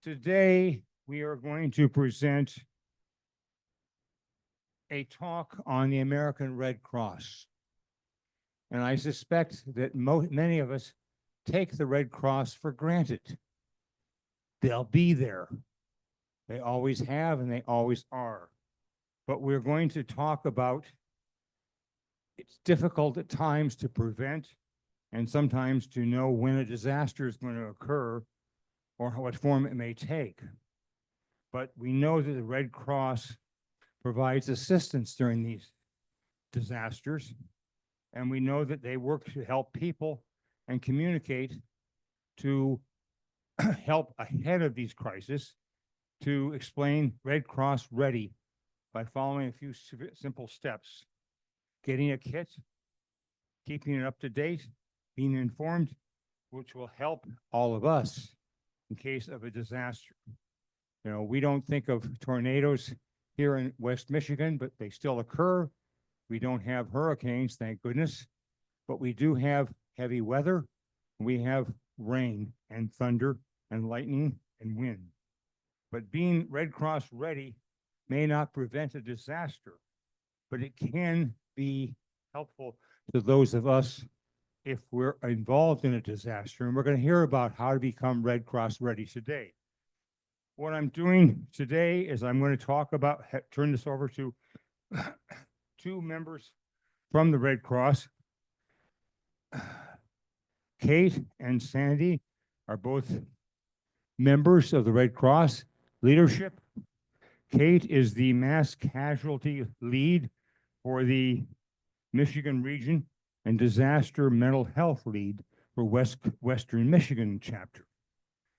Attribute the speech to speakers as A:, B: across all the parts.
A: Today, we are going to present a talk on the American Red Cross. And I suspect that many of us take the Red Cross for granted. They'll be there. They always have and they always are. But we're going to talk about it's difficult at times to prevent and sometimes to know when a disaster is going to occur or what form it may take. But we know that the Red Cross provides assistance during these disasters, and we know that they work to help people and communicate to help ahead of these crises, to explain Red Cross Ready by following a few simple steps. Getting a kit, keeping it up to date, being informed, which will help all of us in case of a disaster. You know, we don't think of tornadoes here in West Michigan, but they still occur. We don't have hurricanes, thank goodness, but we do have heavy weather. We have rain and thunder and lightning and wind. But being Red Cross ready may not prevent a disaster, but it can be helpful to those of us if we're involved in a disaster. And we're going to hear about how to become Red Cross ready today. What I'm doing today is I'm going to talk about, turn this over to two members from the Red Cross. Kate and Sandy are both members of the Red Cross leadership. Kate is the mass casualty lead for the Michigan region and disaster mental health lead for Western Michigan chapter.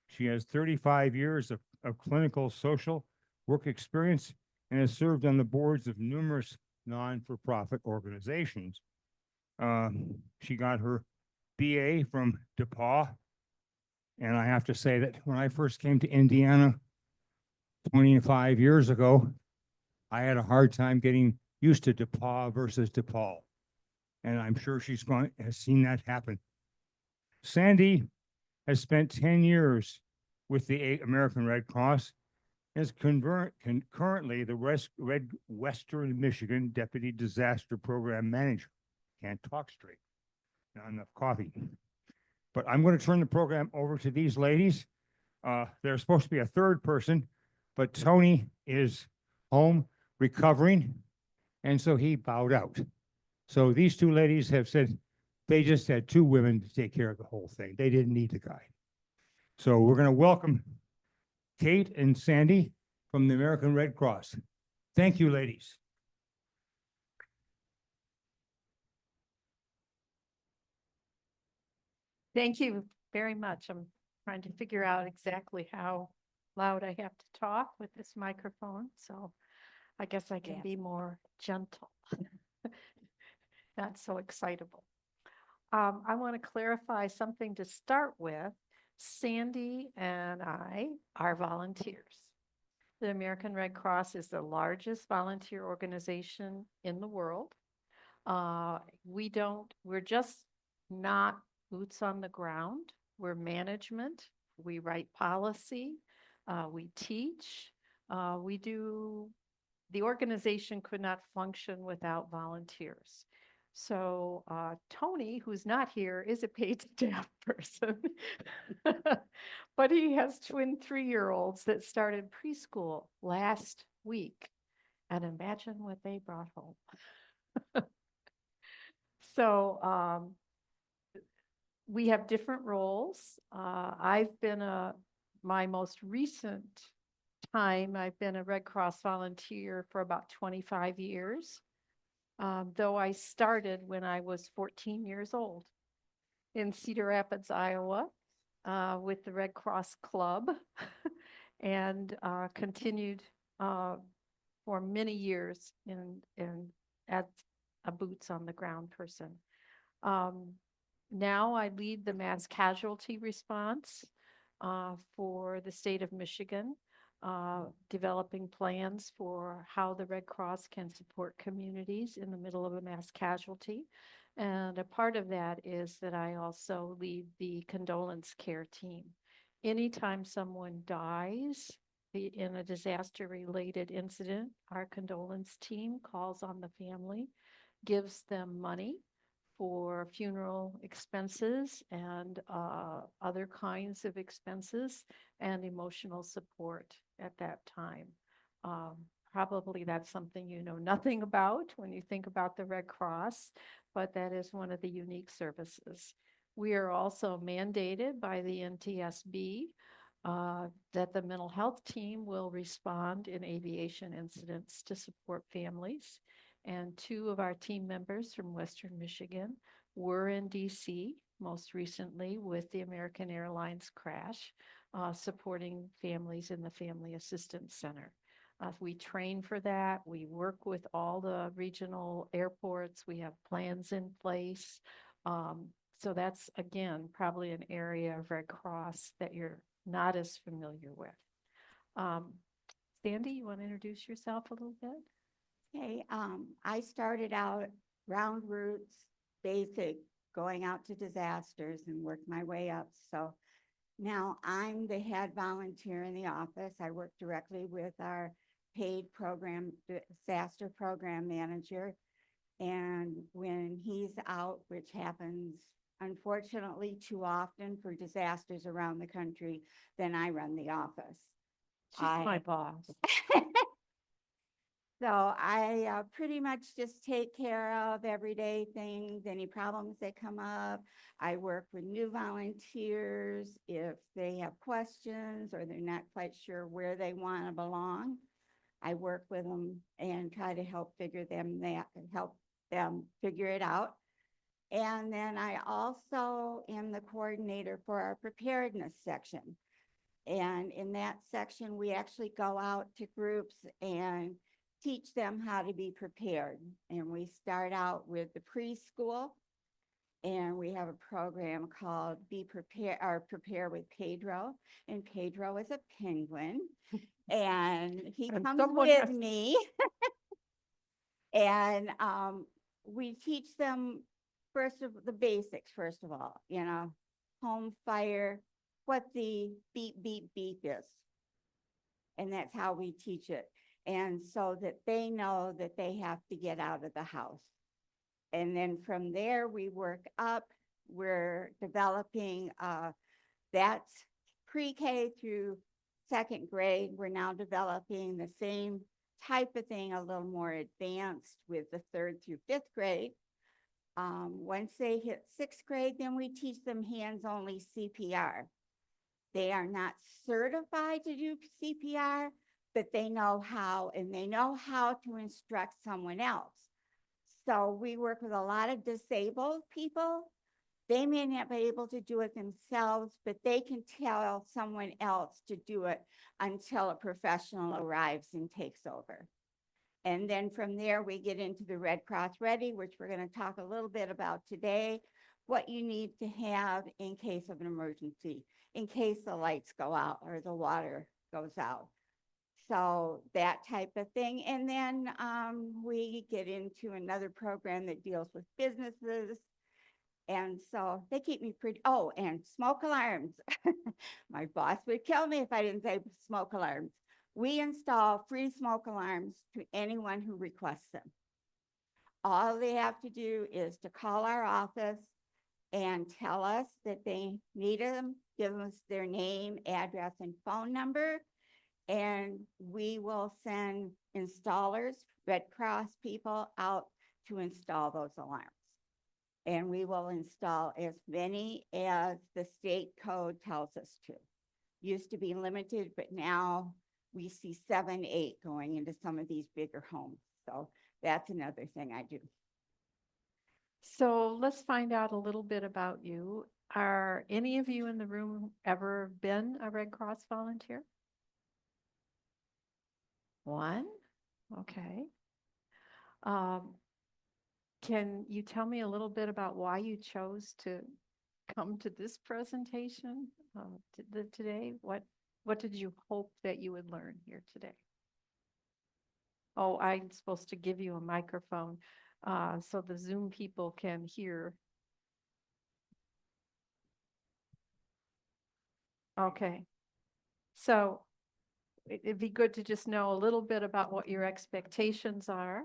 A: She has 35 years of clinical social work experience and has served on the boards of numerous non-for-profit organizations. She got her BA from DePauw, and I have to say that when I first came to Indiana 25 years ago, I had a hard time getting used to DePauw versus DePaul, and I'm sure has seen that happen. Sandy has spent 10 years with the American Red Cross and is currently the Western Michigan Deputy Disaster Program Manager. Can't talk straight, not enough coffee. But I'm going to turn the program over to these ladies. There's supposed to be a third person, but Tony is home recovering, and so he bowed out. So these two ladies have said they just had two women to take care of the whole thing. They didn't need the guy. So we're going to welcome Kate and Sandy from the American Red Cross. Thank you, ladies.
B: Thank you very much. I'm trying to figure out exactly how loud I have to talk with this microphone, so I guess I can be more gentle, not so excitable. I want to clarify something to start with. Sandy and I are volunteers. The American Red Cross is the largest volunteer organization in the world. We're just not boots on the ground. We're management. We write policy. We teach. The organization could not function without volunteers. So Tony, who's not here, is a paid staff person, but he has twin 3-year-olds that started preschool last week. And imagine what they brought home. So we have different roles. I've been my most recent time, I've been a Red Cross volunteer for about 25 years. Though I started when I was 14 years old in Cedar Rapids, Iowa, with the Red Cross Club, and continued for many years as a boots on the ground person. Now I lead the mass casualty response for the state of Michigan. Developing plans for how the Red Cross can support communities in the middle of a mass casualty. And a part of that is that I also lead the condolence care team Anytime someone dies in a disaster-related incident, our condolence team calls on the family, gives them money for funeral expenses and other kinds of expenses and emotional support at that time. Um, Probably that's something you know nothing about when you think about the Red Cross, but that is one of the unique services. We are also mandated by the NTSB that the mental health team will respond in aviation incidents to support families. And two of our team members from Western Michigan were in DC most recently with the American Airlines crash, supporting families in the Family Assistance Center. We train for that. We work with all the regional airports. We have plans in place. So that's, again, probably an area of Red Cross that you're not as familiar with. Sandy, you want to introduce yourself a little bit?
C: Okay, I started out ground roots, basic, going out to disasters and worked my way up. So now I'm the head volunteer in the office. I work directly with our paid program, disaster program manager. And when he's out, which happens unfortunately too often for disasters around the country, then I run the office.
B: She's my boss.
C: So I pretty much just take care of everyday things, any problems that come up. I work with new volunteers if they have questions or they're not quite sure where they want to belong. I work with them and try to help help them figure it out. And then I also am the coordinator for our preparedness section. And in that section, we actually go out to groups and teach them how to be prepared. And we start out with the preschool, and we have a program called Be Prepared or Prepare with Pedro. And Pedro is a penguin, and he
B: And
C: comes
B: someone
C: with
B: has-
C: me. And we teach them the basics, first of all, home fire, what the beep, beep, beep is. And that's how we teach it. And so that they know that they have to get out of the house. And then from there, we work up. We're developing, that's pre-K through second grade. We're now developing the same type of thing, a little more advanced with the third through fifth grade. Once they hit sixth grade, then we teach them hands-only CPR. They are not certified to do CPR, but they know how, and they know how to instruct someone else. So we work with a lot of disabled people. They may not be able to do it themselves, but they can tell someone else to do it until a professional arrives and takes over. And then from there, we get into the Red Cross Ready, which we're going to talk a little bit about today, what you need to have in case of an emergency, in case the lights go out or the water goes out. So that type of thing. And then we get into another program that deals with businesses. And so they keep me pretty, oh, and smoke alarms. My boss would kill me if I didn't say smoke alarms. We install free smoke alarms to anyone who requests them. All they have to do is to call our office and tell us that they need them, give us their name, address, and phone number, and we will send installers, Red Cross people, out to install those alarms. And we will install as many as the state code tells us to. Used to be limited, but now we see 7, 8 going into some of these bigger homes. So that's another thing I do.
B: So let's find out a little bit about you. Are any of you in the room ever been a Red Cross volunteer? One? Okay. Can you tell me a little bit about why you chose to come to this presentation today? What did you hope that you would learn here today? Oh, I'm supposed to give you a microphone so the Zoom people can hear. Okay. So it'd be good to just know a little bit about what your expectations are.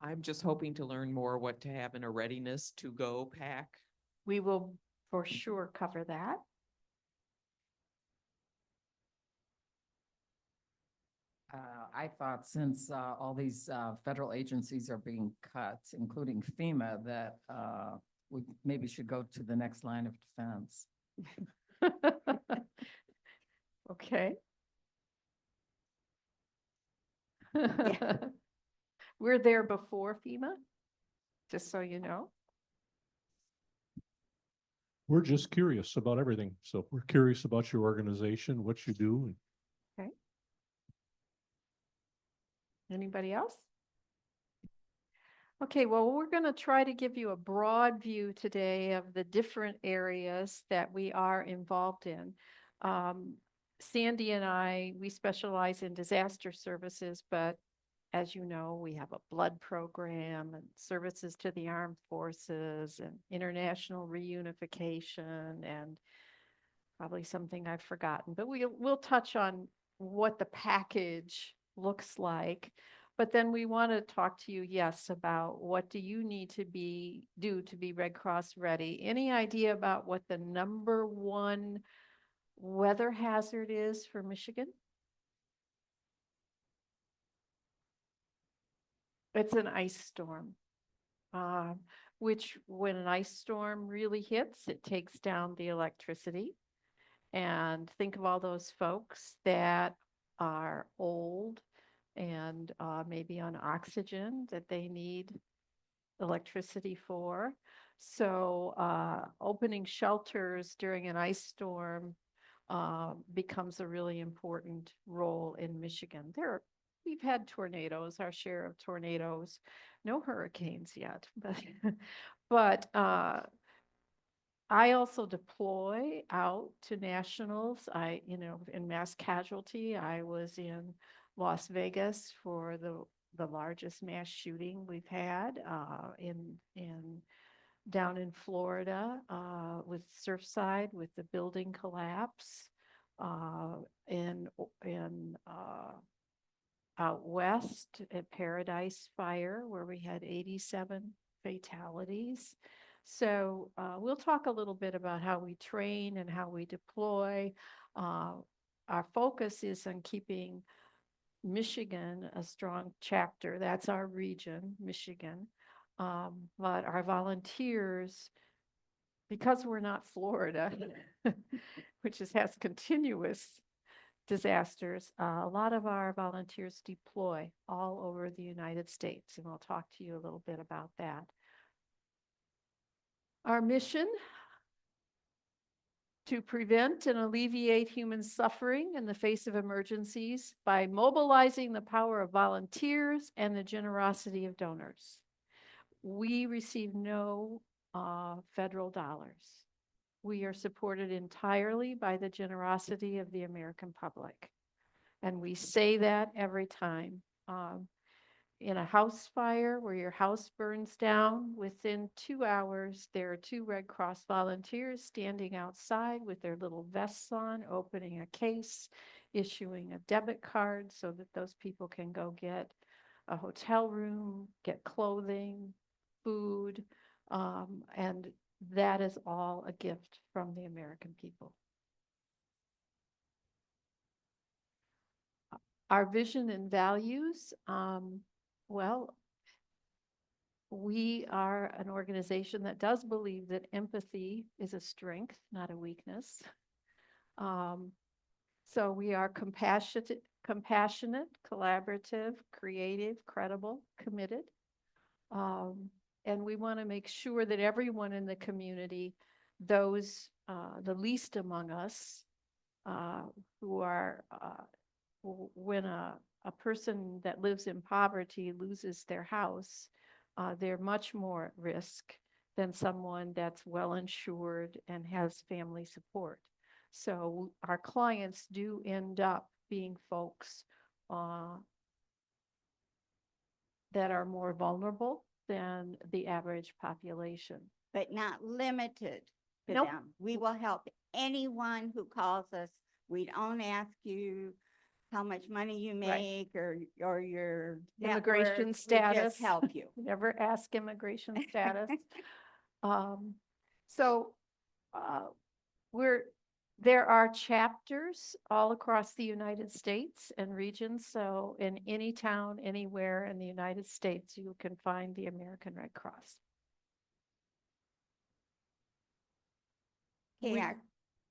D: I'm just hoping to learn more what to have in a readiness to go pack.
B: We will for sure cover that.
E: I thought since all these federal agencies are being cut, including FEMA, that we maybe should go to the next line of defense.
B: Okay. We're there before FEMA, just so you know.
F: We're just curious about everything. So we're curious about your organization, what you do.
B: Anybody else? Okay, well, we're going to try to give you a broad view today of the different areas that we are involved in. Sandy and I, we specialize in disaster services, but as you know, we have a blood program and services to the armed forces and international reunification and probably something I've forgotten, but we'll touch on what the package looks like. But then we want to talk to you, yes, about what do you need to do to be Red Cross ready? Any idea about what the #1 weather hazard is for Michigan? It's an ice storm, which when an ice storm really hits, it takes down the electricity. And think of all those folks that are old and maybe on oxygen that they need electricity for. So opening shelters during an ice storm becomes a really important role in Michigan. We've had tornadoes, our share of tornadoes, no hurricanes yet, but I also deploy out to nationals. In mass casualty, I was in Las Vegas for the largest mass shooting we've had down in Florida with Surfside with the building collapse, in out west at Paradise Fire where we had 87 fatalities. So we'll talk a little bit about how we train and how we deploy. Our focus is on keeping Michigan a strong chapter. That's our region, Michigan. But our volunteers, because we're not Florida, which has continuous disasters, a lot of our volunteers deploy all over the United States, and we'll talk to you a little bit about that. Our mission: to prevent and alleviate human suffering in the face of emergencies by mobilizing the power of volunteers and the generosity of donors. We receive no federal dollars. We are supported entirely by the generosity of the American public. And we say that every time. In a house fire where your house burns down, within 2 hours, there are 2 Red Cross volunteers standing outside with their little vests on, opening a case, issuing a debit card so that those people can go get a hotel room, get clothing, food, and that is all a gift from the American people. Our vision and values, well, we are an organization that does believe that empathy is a strength, not a weakness. So we are compassionate, collaborative, creative, credible, committed. And we want to make sure that everyone in the community, those the least among us, who are, when a person that lives in poverty loses their house, they're much more at risk than someone that's well insured and has family support. So our clients do end up being folks that are more vulnerable than the average population.
C: But not limited to
B: Nope.
C: them. We will help anyone who calls us. We don't ask you how much money you
B: Right.
C: make or your net
B: Immigration
C: worth. We
B: status.
C: just help you.
B: Never ask immigration status. So, there are chapters all across the United States and regions. So in any town, anywhere in the United States, you can find the American Red Cross.
C: Okay,
B: We-
C: our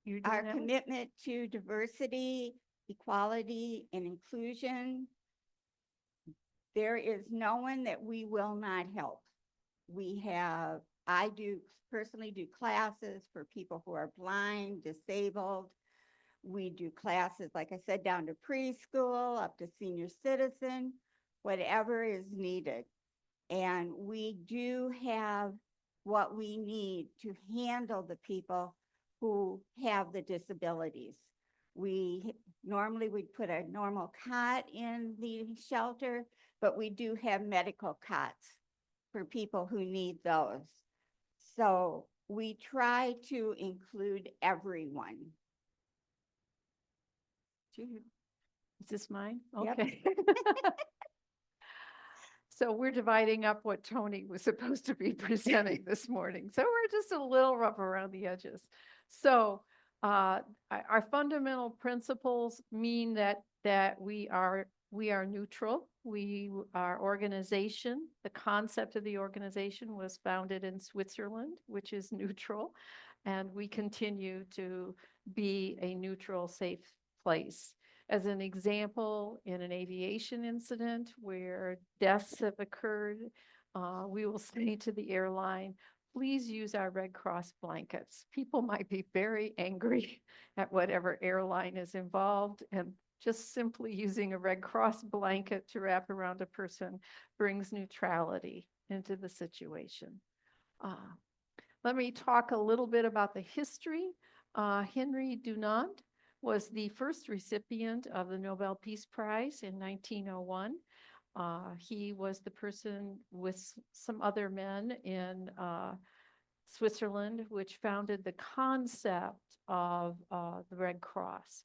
B: You're doing
C: Our
B: that one?
C: commitment to diversity, equality, and inclusion. There is no one that we will not help. I personally do classes for people who are blind, disabled. We do classes, like I said, down to preschool, up to senior citizen, whatever is needed. And we do have what we need to handle the people who have the disabilities. Normally we'd put a normal cot in the shelter, but we do have medical cots for people who need those. So we try to include everyone.
B: Is this mine?
C: Yep.
B: Okay. So we're dividing up what Tony was supposed to be presenting this morning. So we're just a little rough around the edges. So our fundamental principles mean that we are neutral. Our organization, the concept of the organization was founded in Switzerland, which is neutral, and we continue to be a neutral, safe place. As an example, in an aviation incident where deaths have occurred, we will say to the airline, please use our Red Cross blankets. People might be very angry at whatever airline is involved, and just simply using a Red Cross blanket to wrap around a person brings neutrality into the situation. Let me talk a little bit about the history. Henry Dunant was the first recipient of the Nobel Peace Prize in 1901. He was the person with some other men in Switzerland, which founded the concept of the Red Cross,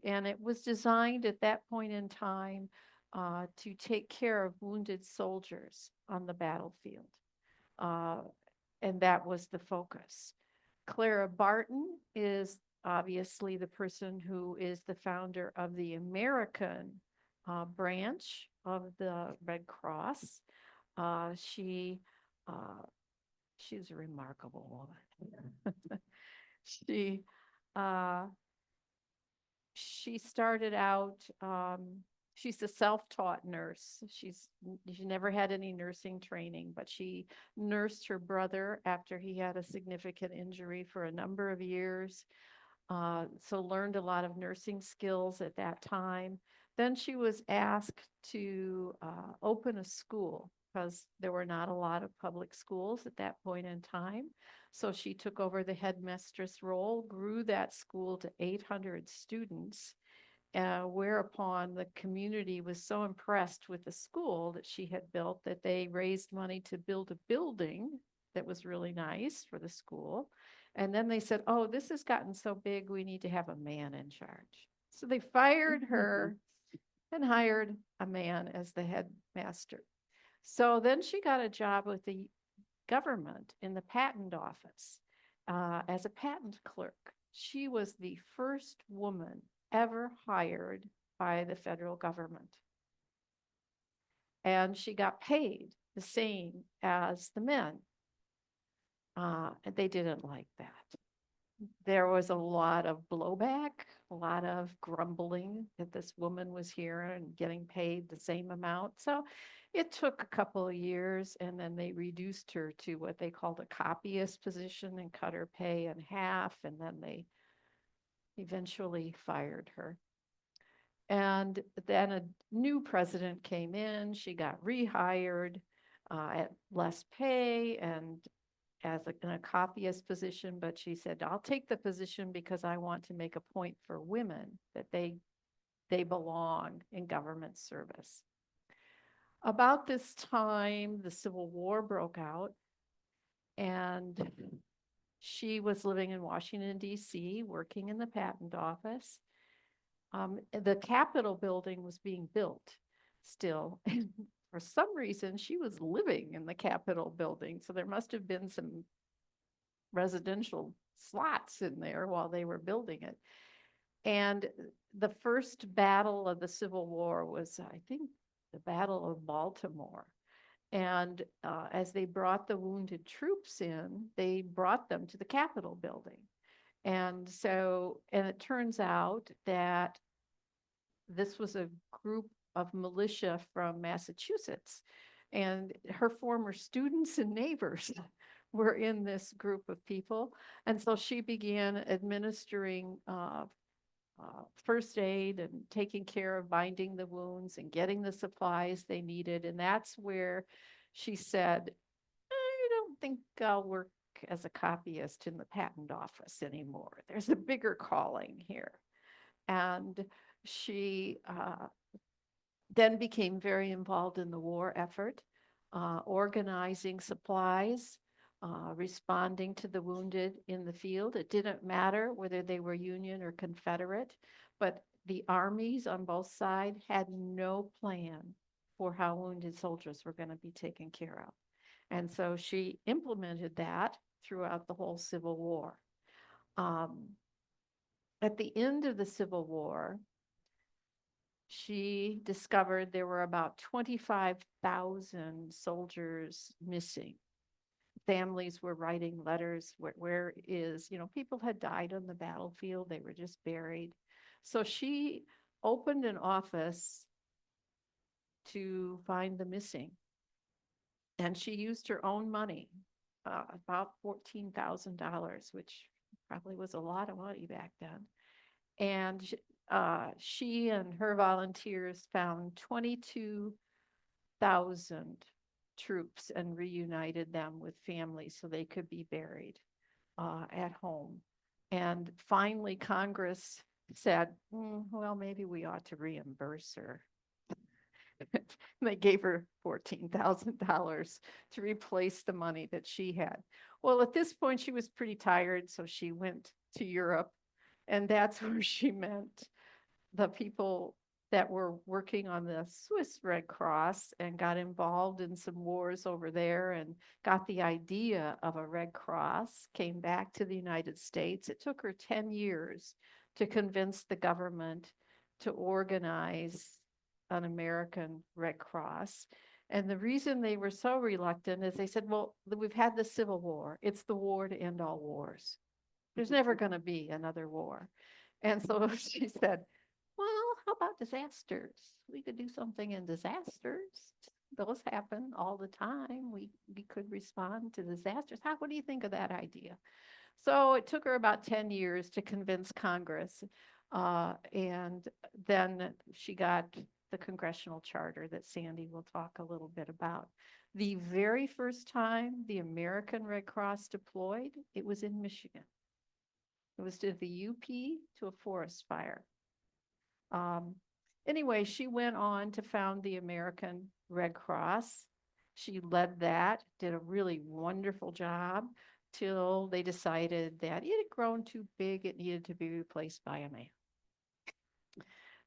B: and it was designed at that point in time to take care of wounded soldiers on the battlefield. And that was the focus. Clara Barton is obviously the person who is the founder of the American branch of the Red Cross. She's a remarkable woman. She started out, she's a self-taught nurse. She never had any nursing training, but she nursed her brother after he had a significant injury for a number of years. So learned a lot of nursing skills at that time. Then she was asked to open a school because there were not a lot of public schools at that point in time. So she took over the headmistress role, grew that school to 800 students, whereupon the community was so impressed with the school that she had built that they raised money to build a building that was really nice for the school. And then they said, oh, this has gotten so big, we need to have a man in charge. So they fired her and hired a man as the headmaster. So then she got a job with the government in the patent office as a patent clerk. She was the first woman ever hired by the federal government. And she got paid the same as the men. And they didn't like that. There was a lot of blowback, a lot of grumbling that this woman was here and getting paid the same amount. So it took a couple of years, and then they reduced her to what they called a copyist position and cut her pay in half, and then they eventually fired her. And then a new president came in. She got rehired at less pay and in a copyist position, but she said, I'll take the position because I want to make a point for women that they belong in government service. About this time, the Civil War broke out, and She was living in Washington DC, working in the patent office. The Capitol building was being built still. And for some reason, she was living in the Capitol building. So there must have been some residential slots in there while they were building it. And the first battle of the Civil War was, I think, the Battle of Baltimore. And as they brought the wounded troops in, they brought them to the Capitol building. And so, and it turns out that this was a group of militia from Massachusetts. And her former students and neighbors were in this group of people. And so she began administering first aid and taking care of binding the wounds and getting the supplies they needed. And that's where she said, I don't think I'll work as a copyist in the patent office anymore. There's a bigger calling here. And she then became very involved in the war effort, organizing supplies, responding to the wounded in the field. It didn't matter whether they were Union or Confederate, but the armies on both sides had no plan for how wounded soldiers were going to be taken care of. And so she implemented that throughout the whole Civil War. At the end of the Civil War, she discovered there were about 25,000 soldiers missing. Families were writing letters, where is, people had died on the battlefield, they were just buried. So she opened an office to find the missing. And she used her own money, about $14,000, which probably was a lot of money back then. And she and her volunteers found 22,000 troops and reunited them with families so they could be buried at home. And finally, Congress said, well, maybe we ought to reimburse her. They gave her $14,000 to replace the money that she had. Well, at this point, she was pretty tired, so she went to Europe, and that's where she met the people that were working on the Swiss Red Cross and got involved in some wars over there and got the idea of a Red Cross, came back to the United States. It took her 10 years to convince the government to organize an American Red Cross. And the reason they were so reluctant is they said, well, we've had the Civil War. It's the war to end all wars. There's never going to be another war. And so she said, well, how about disasters? We could do something in disasters. Those happen all the time. We could respond to disasters. What do you think of that idea? So it took her about 10 years to convince Congress. And then she got the congressional charter that Sandy will talk a little bit about. The very first time the American Red Cross deployed, it was in Michigan. It was to the UP to a forest fire. Anyway, she went on to found the American Red Cross. She led that, did a really wonderful job till they decided that it had grown too big. It needed to be replaced by a man.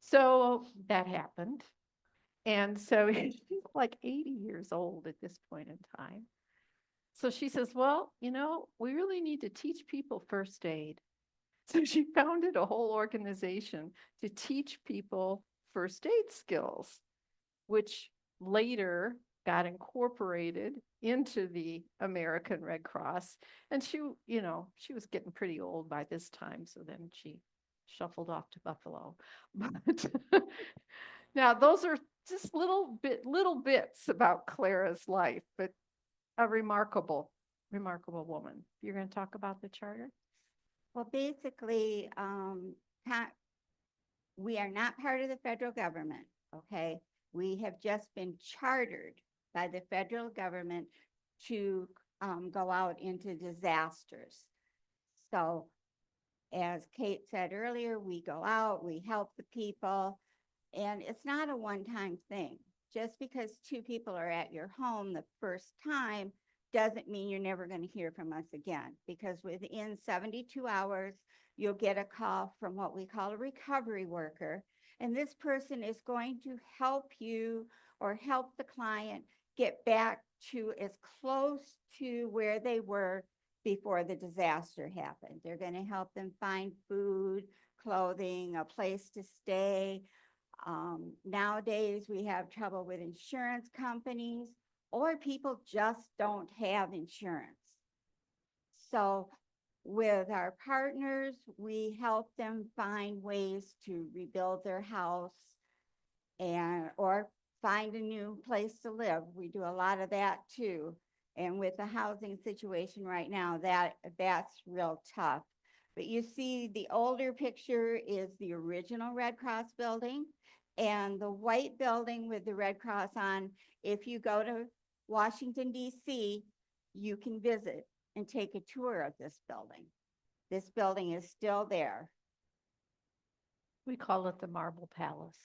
B: So that happened. And so she's like 80 years old at this point in time. So she says, well, we really need to teach people first aid. So she founded a whole organization to teach people first aid skills, which later got incorporated into the American Red Cross. And she was getting pretty old by this time. So then she shuffled off to Buffalo. But now those are just little bits about Clara's life, but a remarkable woman. You're going to talk about the charter?
C: Well, basically, we are not part of the federal government, okay? We have just been chartered by the federal government to go out into disasters. So as Kate said earlier, we go out, we help the people, and it's not a one-time thing. Just because 2 people are at your home the first time doesn't mean you're never going to hear from us again, because within 72 hours, you'll get a call from what we call a recovery worker. And this person is going to help you or help the client get back to as close to where they were before the disaster happened. They're going to help them find food, clothing, a place to stay. Nowadays, we have trouble with insurance companies, or people just don't have insurance. So with our partners, we help them find ways to rebuild their house or find a new place to live. We do a lot of that too. And with the housing situation right now, that's real tough. But you see the older picture is the original Red Cross building, and the white building with the Red Cross on. If you go to Washington, D.C., you can visit and take a tour of this building. This building is still there.
B: We call it the Marble Palace.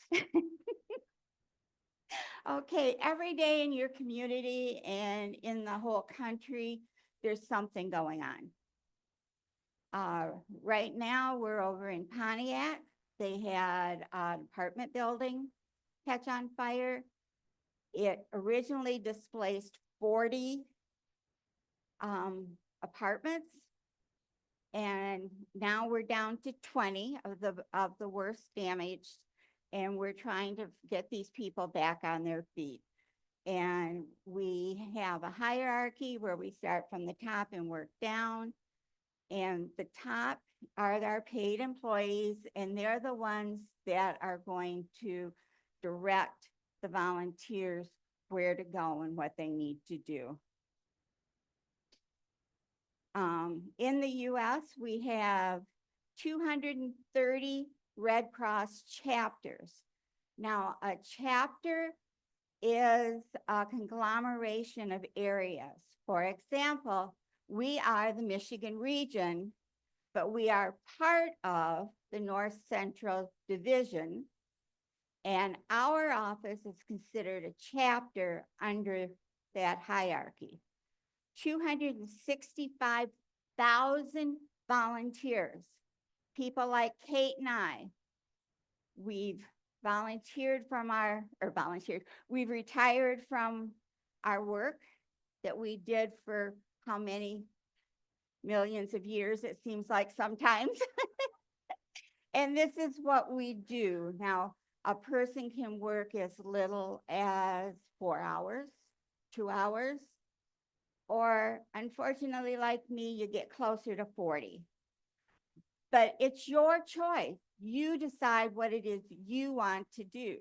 C: Okay, every day in your community and in the whole country, there's something going on. Right now, we're over in Pontiac. They had an apartment building catch on fire. It originally displaced 40 apartments, and now we're down to 20 of the worst damaged, and we're trying to get these people back on their feet. And we have a hierarchy where we start from the top and work down. And the top are our paid employees, and they're the ones that are going to direct the volunteers where to go and what they need to do. In the US, we have 230 Red Cross chapters. Now, a chapter is a conglomeration of areas. For example, we are the Michigan region, but we are part of the North Central Division, and our office is considered a chapter under that hierarchy. 265,000 volunteers, people like Kate and I. We've we've retired from our work that we did for how many millions of years, it seems like sometimes. And this is what we do. Now, a person can work as little as 4 hours, 2 hours, or unfortunately, like me, you get closer to 40. But it's your choice. You decide what it is you want to do.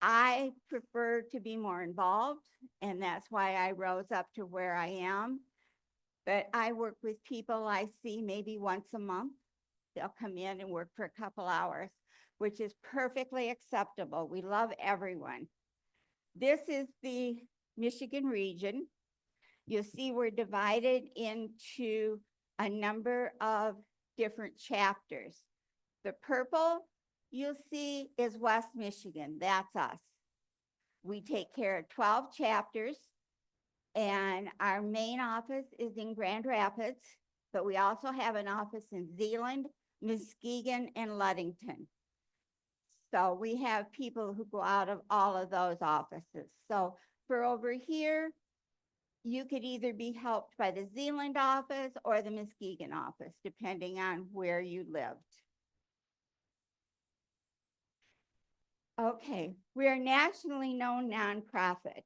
C: I prefer to be more involved, and that's why I rose up to where I am. But I work with people I see maybe once a month. They'll come in and work for a couple hours, which is perfectly acceptable. We love everyone. This is the Michigan region. You'll see we're divided into a number of different chapters. The purple you'll see is West Michigan. That's us. We take care of 12 chapters, and our main office is in Grand Rapids, but we also have an office in Zeeland, Muskegon, and Ludington. So we have people who go out of all of those offices. So for over here, you could either be helped by the Zeeland office or the Muskegon office, depending on where you lived. Okay, we're a nationally known nonprofit,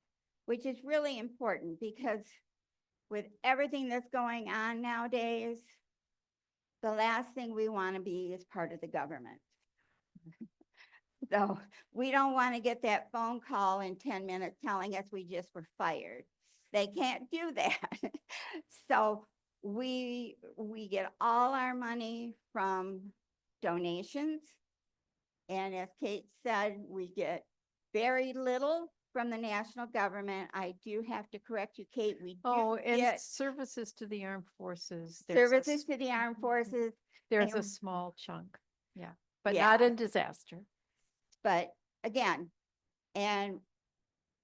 C: which is really important because with everything that's going on nowadays, the last thing we want to be is part of the government. So we don't want to get that phone call in 10 minutes telling us we just were fired. They can't do that. So we get all our money from donations. And as Kate said, we get very little from the national government. I do have to correct you, Kate. We do
B: And
C: get
B: services to the armed forces. There's a
C: services to the armed forces.
B: There's a
C: and-
B: small chunk, yeah, but
C: Yeah.
B: not in disaster.
C: But again, and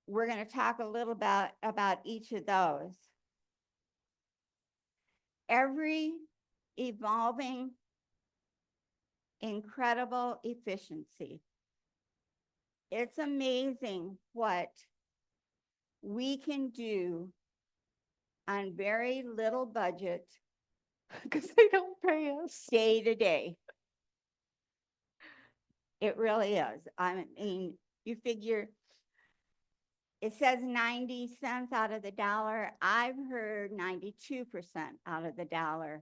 C: we're going to talk a little about each of those. every evolving, incredible efficiency. It's amazing what we can do on very little budget
B: Because they don't pay us.
C: day to day. It really is. I mean, you figure it says 90 cents out of the dollar. I've heard 92% out of the dollar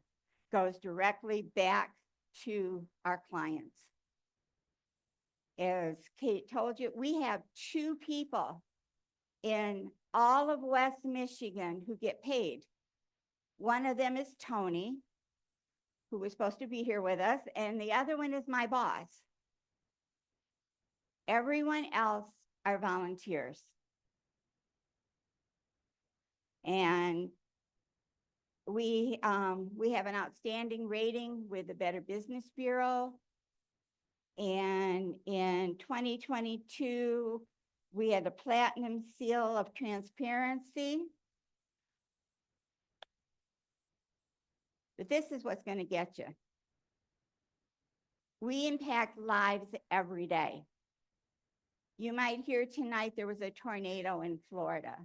C: goes directly back to our clients. As Kate told you, we have 2 people in all of West Michigan who get paid. One of them is Tony, who was supposed to be here with us, and the other one is my boss. Everyone else are volunteers. And we have an outstanding rating with the Better Business Bureau. And in 2022, we had a platinum seal of transparency. But this is what's going to get you. We impact lives every day. You might hear tonight there was a tornado in Florida.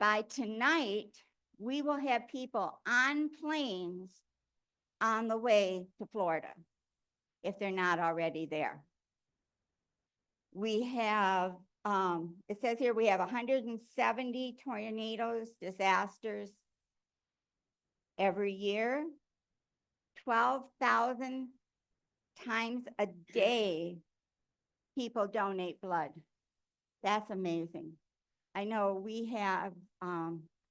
C: By tonight, we will have people on planes on the way to Florida, if they're not already there. We have, it says here we have 170 tornadoes, disasters every year, 12,000 times a day people donate blood. That's amazing. I know we have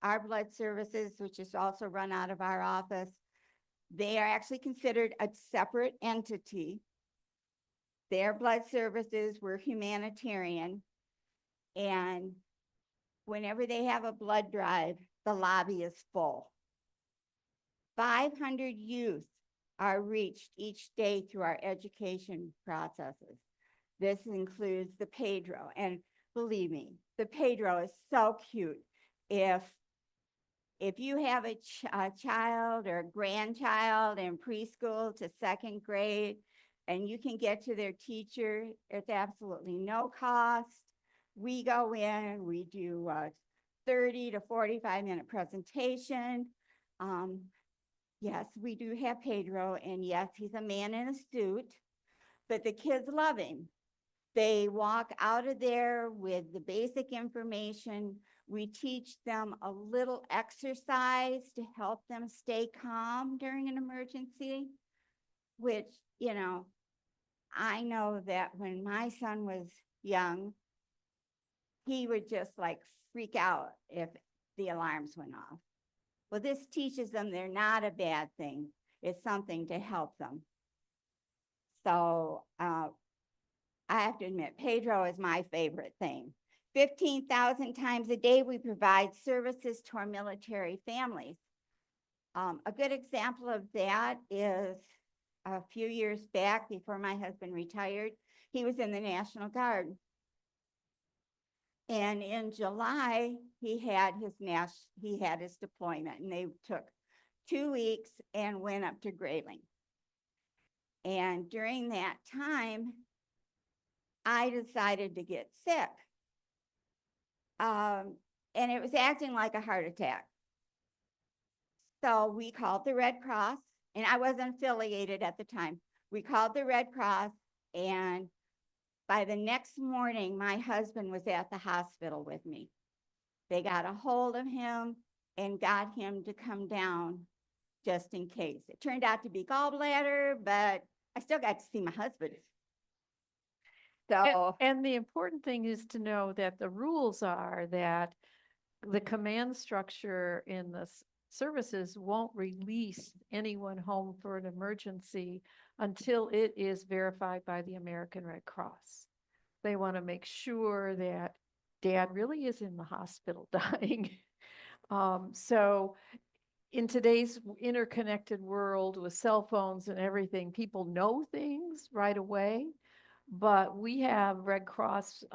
C: our blood services, which is also run out of our office. They are actually considered a separate entity. Their blood services were humanitarian. And whenever they have a blood drive, the lobby is full. 500 youth are reached each day through our education processes. This includes the Pedro, and believe me, the Pedro is so cute. If you have a child or a grandchild in preschool to 2nd grade, and you can get to their teacher, it's absolutely no cost. We go in, we do a 30 to 45-minute presentation. Yes, we do have Pedro, and yes, he's a man in a suit, but the kids love him. They walk out of there with the basic information. We teach them a little exercise to help them stay calm during an emergency, which, you know, I know that when my son was young, he would just like freak out if the alarms went off. Well, this teaches them they're not a bad thing. It's something to help them. So I have to admit, Pedro is my favorite thing. 15,000 times a day, we provide services to our military families. A good example of that is a few years back, before my husband retired, he was in the National Guard. And in July, he had his deployment, and they took 2 weeks and went up to Grayling. And during that time, I decided to get sick. And it was acting like a heart attack. So we called the Red Cross, and I wasn't affiliated at the time. We called the Red Cross, and by the next morning, my husband was at the hospital with me. They got a hold of him and got him to come down just in case. It turned out to be gallbladder, but I still got to see my husband. So,
B: And the important thing is to know that the rules are that the command structure in the services won't release anyone home for an emergency until it is verified by the American Red Cross. They want to make sure that dad really is in the hospital dying. So in today's interconnected world with cell phones and everything, people know things right away, but we have Red Cross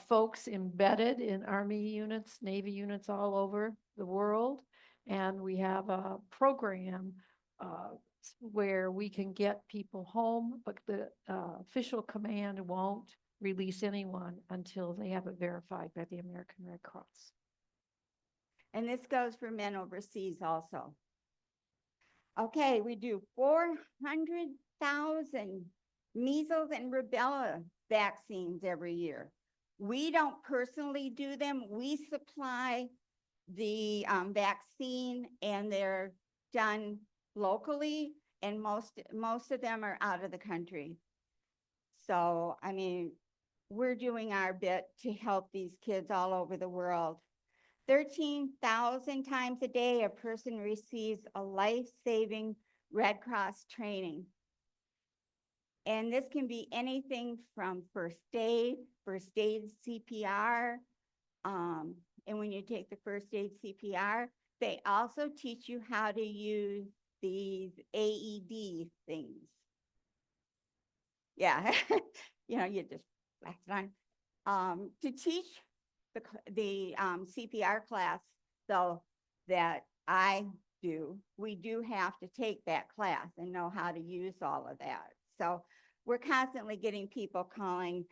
B: folks embedded in Army units, Navy units all over the world. And we have a program where we can get people home, but the official command won't release anyone until they have it verified by the American Red Cross.
C: And this goes for men overseas also. Okay, we do 400,000 measles and rubella vaccines every year. We don't personally do them. We supply the vaccine, and they're done locally, and most of them are out of the country. So, I mean, we're doing our bit to help these kids all over the world. 13,000 times a day, a person receives a life-saving Red Cross training. And this can be anything from first aid CPR. And when you take the first aid CPR, they also teach you how to use these AED things. Yeah, you know, you just flash it on. To teach the CPR class, though, that I do, we do have to take that class and know how to use all of that. So we're constantly getting people calling,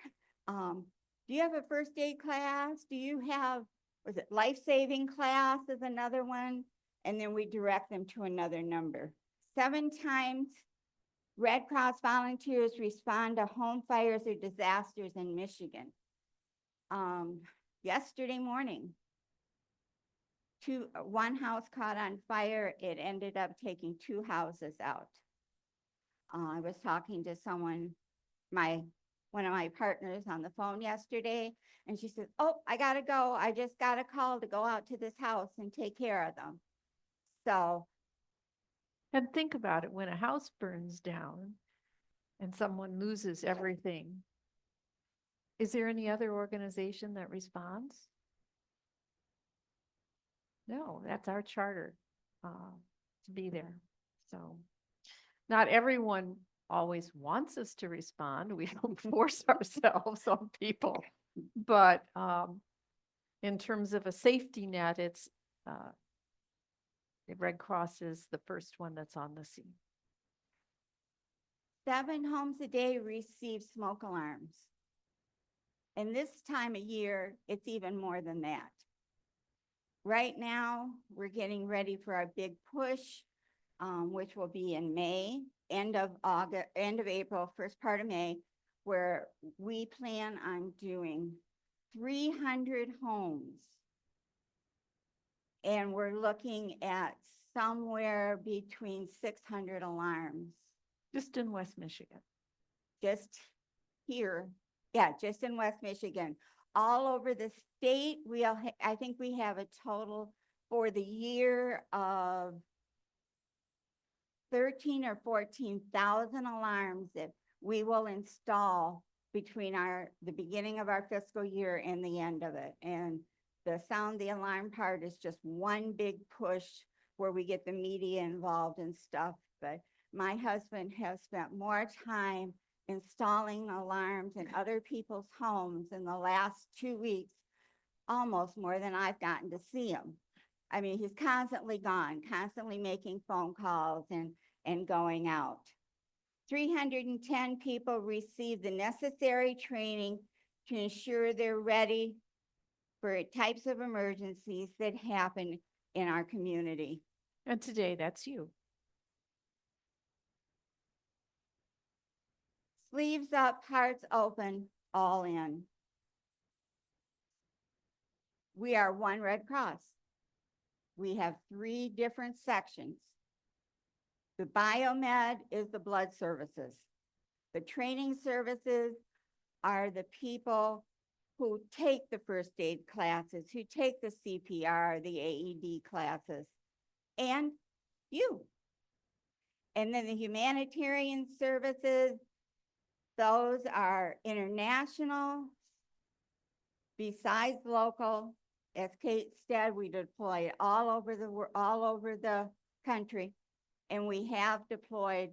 C: do you have a first aid class? Do you have, was it life-saving class is another one? And then we direct them to another number. 7 times Red Cross volunteers respond to home fires or disasters in Michigan. Yesterday morning, one house caught on fire. It ended up taking 2 houses out. I was talking to someone, one of my partners on the phone yesterday, and she said, oh, I gotta go. I just got a call to go out to this house and take care of them. So.
B: And think about it, when a house burns down and someone loses everything, is there any other organization that responds? No, that's our charter to be there. So not everyone always wants us to respond. We don't force ourselves on people. But in terms of a safety net, it's the Red Cross is the first one that's on the scene.
C: 7 homes a day receive smoke alarms. And this time of year, it's even more than that. Right now, we're getting ready for our big push, which will be in May, end of April, first part of May, where we plan on doing 300 homes. And we're looking at somewhere between 600 alarms.
B: Just in West Michigan.
C: Just here. Yeah, just in West Michigan. All over the state, I think we have a total for the year of 13 or 14,000 alarms that we will install between the beginning of our fiscal year and the end of it. And the sound the alarm part is just one big push where we get the media involved and stuff. But my husband has spent more time installing alarms in other people's homes in the last 2 weeks, almost more than I've gotten to see him. I mean, he's constantly gone, constantly making phone calls and going out. 310 people receive the necessary training to ensure they're ready for types of emergencies that happen in our community.
B: And today, that's you.
C: Sleeves up, hearts open, all in. We are one Red Cross. We have 3 different sections. The biomed is the blood services. The training services are the people who take the first aid classes, who take the CPR, the AED classes, and you. And then the humanitarian services, those are international, besides local. As Kate said, we deploy all over the country, and we have deployed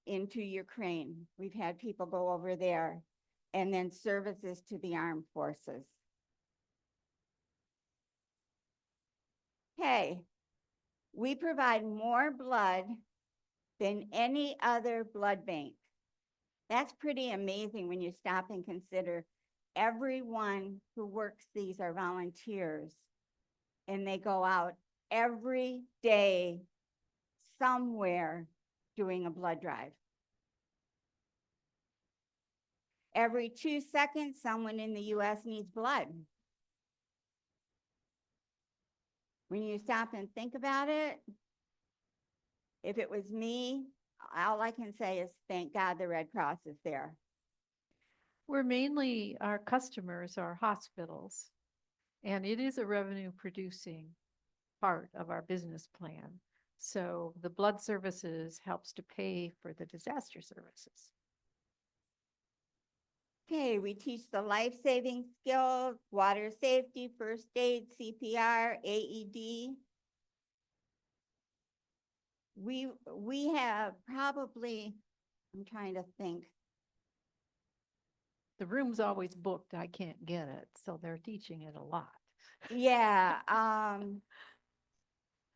C: into Ukraine. We've had people go over there, and then services to the armed forces. Okay, We provide more blood than any other blood bank. That's pretty amazing when you stop and consider everyone who works these are volunteers, and they go out every day somewhere doing a blood drive. Every 2 seconds, someone in the US needs blood. When you stop and think about it, if it was me, all I can say is thank God the Red Cross is there.
B: We're mainly, our customers are hospitals, and it is a revenue producing part of our business plan. So the blood services helps to pay for the disaster services.
C: Okay, we teach the life-saving skills, water safety, first aid, CPR, AED. We have probably, I'm trying to think,
B: The room's always booked. I can't get it, so they're teaching it a lot.
C: yeah,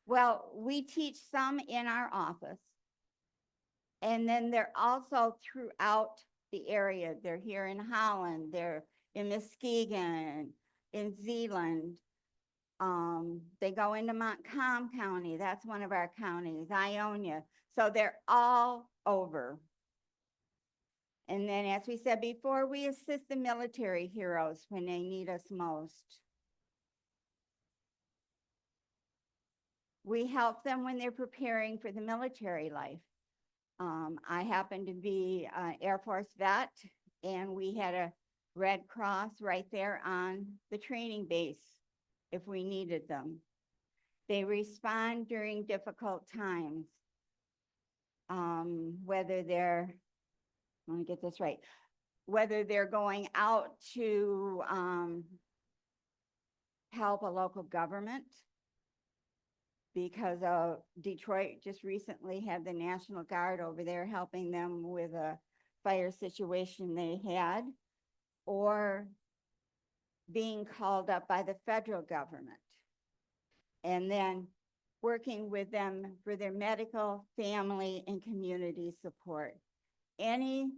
C: well, we teach some in our office. And then they're also throughout the area. They're here in Holland, they're in Muskegon, in Zeeland. They go into Montcalm County, that's one of our counties, Ionia. So they're all over. And then, as we said before, we assist the military heroes when they need us most. We help them when they're preparing for the military life. I happen to be an Air Force vet, and we had a Red Cross right there on the training base if we needed them. They respond during difficult times. Whether they're, let me get this right, whether they're going out to help a local government, because Detroit just recently had the National Guard over there helping them with a fire situation they had, or being called up by the federal government, and then working with them for their medical, family, and community support. Any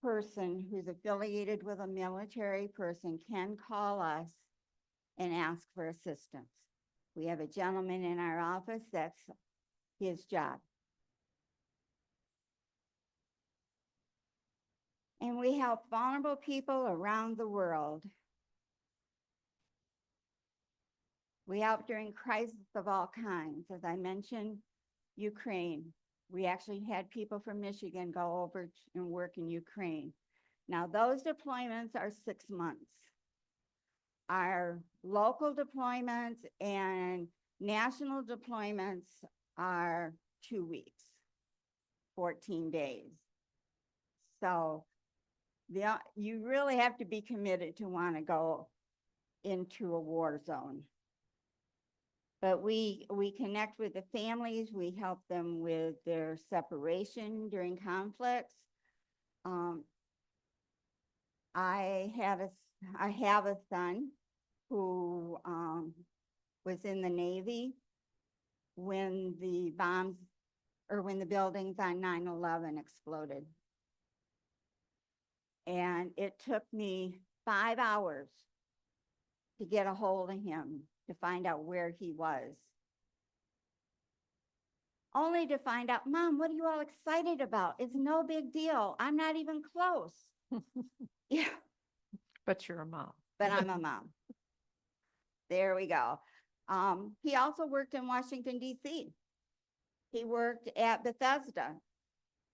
C: person who's affiliated with a military person can call us and ask for assistance. We have a gentleman in our office, that's his job. And we help vulnerable people around the world. We help during crises of all kinds. As I mentioned, Ukraine. We actually had people from Michigan go over and work in Ukraine. Now, those deployments are 6 months. Our local deployments and national deployments are 2 weeks, 14 days. So you really have to be committed to want to go into a war zone. But we connect with the families, we help them with their separation during conflicts. I have a son who was in the Navy when the bombs, or when the buildings on 9/11 exploded. And it took me 5 hours to get a hold of him, to find out where he was. Only to find out, Mom, what are you all excited about? It's no big deal. I'm not even close. Yeah,
B: But you're a mom.
C: but I'm a mom. There we go. He also worked in Washington, D.C. He worked at Bethesda,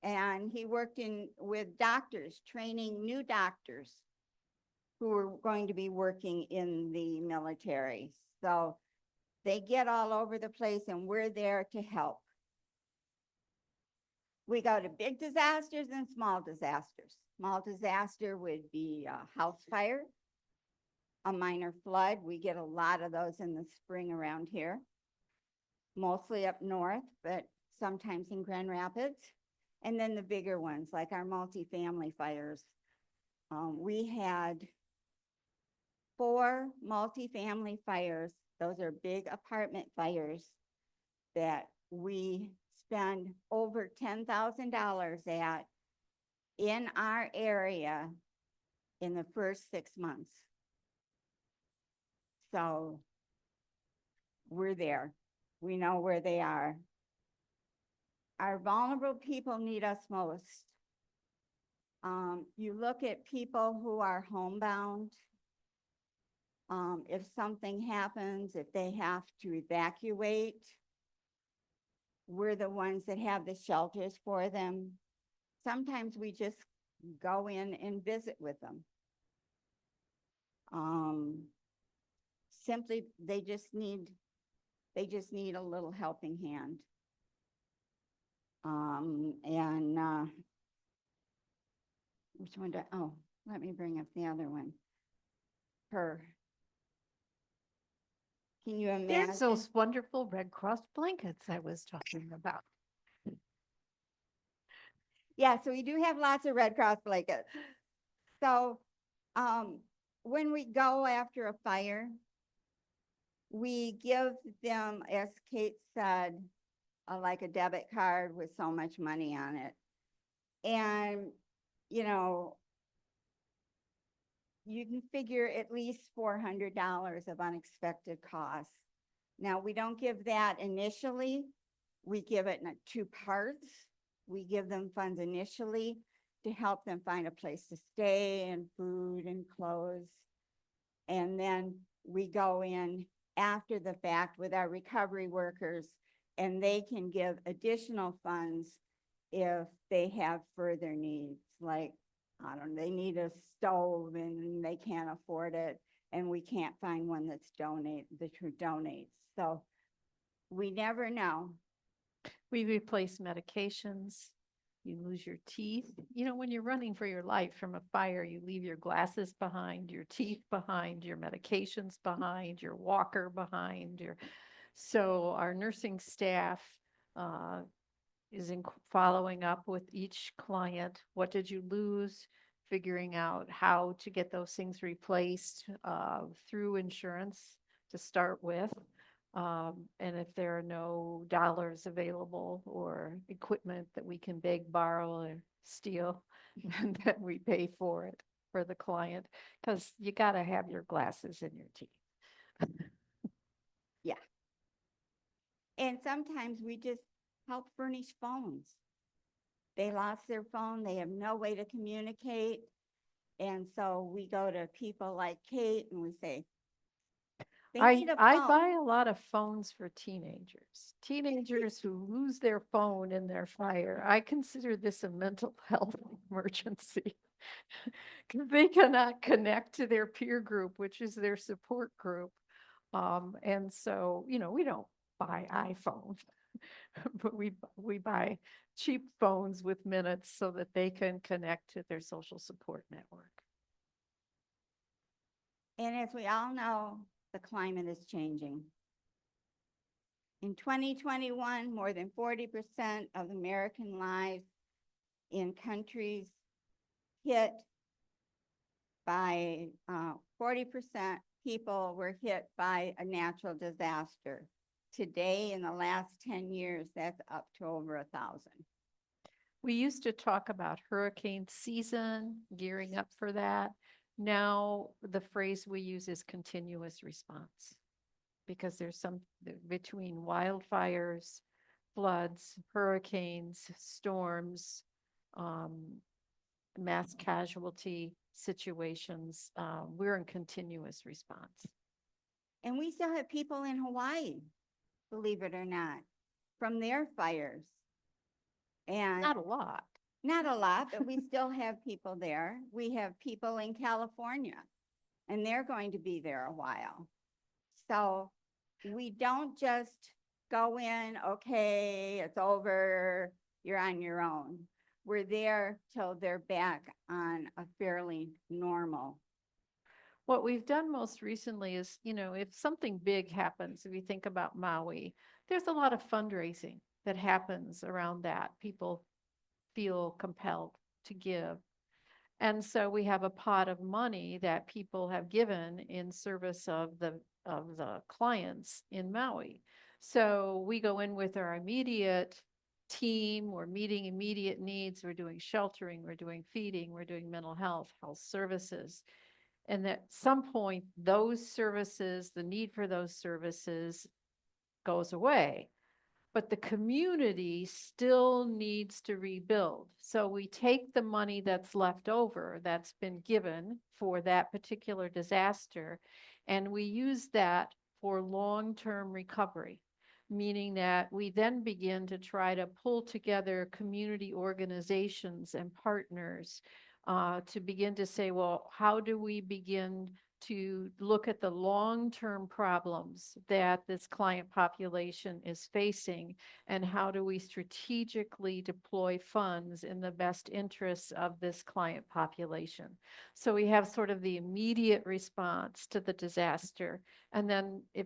C: and he worked with doctors, training new doctors who were going to be working in the military. So they get all over the place, and we're there to help. We go to big disasters and small disasters. Small disaster would be a house fire, a minor flood. We get a lot of those in the spring around here, mostly up north, but sometimes in Grand Rapids. And then the bigger ones, like our multifamily fires. We had 4 multifamily fires Those are big apartment fires that we spend over $10,000 at in our area in the first 6 months. So we're there. We know where they are. Our vulnerable people need us most. You look at people who are homebound. If something happens, if they have to evacuate, we're the ones that have the shelters for them. Sometimes we just go in and visit with them. Simply, they just need a little helping hand. Which one oh, let me bring up the other one. Can you imagine?
B: There's those wonderful Red Cross blankets I was talking about.
C: Yeah, so we do have lots of Red Cross blankets. So, when we go after a fire, we give them, as Kate said, like a debit card with so much money on it. And, you know, you can figure at least $400 of unexpected costs. Now, we don't give that initially. We give it in 2 parts. We give them funds initially to help them find a place to stay and food and clothes. And then we go in after the fact with our recovery workers, and they can give additional funds if they have further needs, like, I don't know, they need a stove and they can't afford it, and we can't find one that who donates. So we never know.
B: We replace medications. You lose your teeth. You know, when you're running for your life from a fire, you leave your glasses behind, your teeth behind, your medications behind, your walker behind. So our nursing staff is following up with each client. What did you lose? Figuring out how to get those things replaced through insurance to start with. And if there are no dollars available or equipment that we can beg, borrow, or steal, and then we pay for it for the client, because you got to have your glasses in your teeth.
C: Yeah. And sometimes we just help furnish phones. They lost their phone. They have no way to communicate. And so we go to people like Kate and we say, they need a phone.
B: I buy a lot of phones for teenagers who lose their phone in their fire. I consider this a mental health emergency. Because they cannot connect to their peer group, which is their support group. And so, you know, we don't buy iPhones, but we buy cheap phones with minutes so that they can connect to their social support network.
C: And as we all know, the climate is changing. In 2021, more than 40% of American lives in countries hit by 40% people were hit by a natural disaster. Today, in the last 10 years, that's up to over 1,000.
B: We used to talk about hurricane season, gearing up for that. Now, the phrase we use is continuous response, because there's some between wildfires, floods, hurricanes, storms, mass casualty situations. We're in continuous response.
C: And we still have people in Hawaii, believe it or not, from their fires. And
B: Not a lot.
C: not a lot, but we still have people there. We have people in California, and they're going to be there a while. So we don't just go in, okay, it's over, you're on your own. We're there till they're back on a fairly normal.
B: What we've done most recently is, you know, if something big happens, if you think about Maui, there's a lot of fundraising that happens around that. People feel compelled to give. And so we have a pot of money that people have given in service of the of the clients in Maui. So we go in with our immediate team, we're meeting immediate needs, we're doing sheltering, we're doing feeding, we're doing mental health services. And at some point, those services, the need for those services goes away. But the community still needs to rebuild. So we take the money that's left over, that's been given for that particular disaster, and we use that for long-term recovery, meaning that we then begin to try to pull together community organizations and partners to begin to say, well, how do we begin to look at the long-term problems that this client population is facing, and how do we strategically deploy funds in the best interests of this client population. So we have sort of the immediate response to the disaster, and then if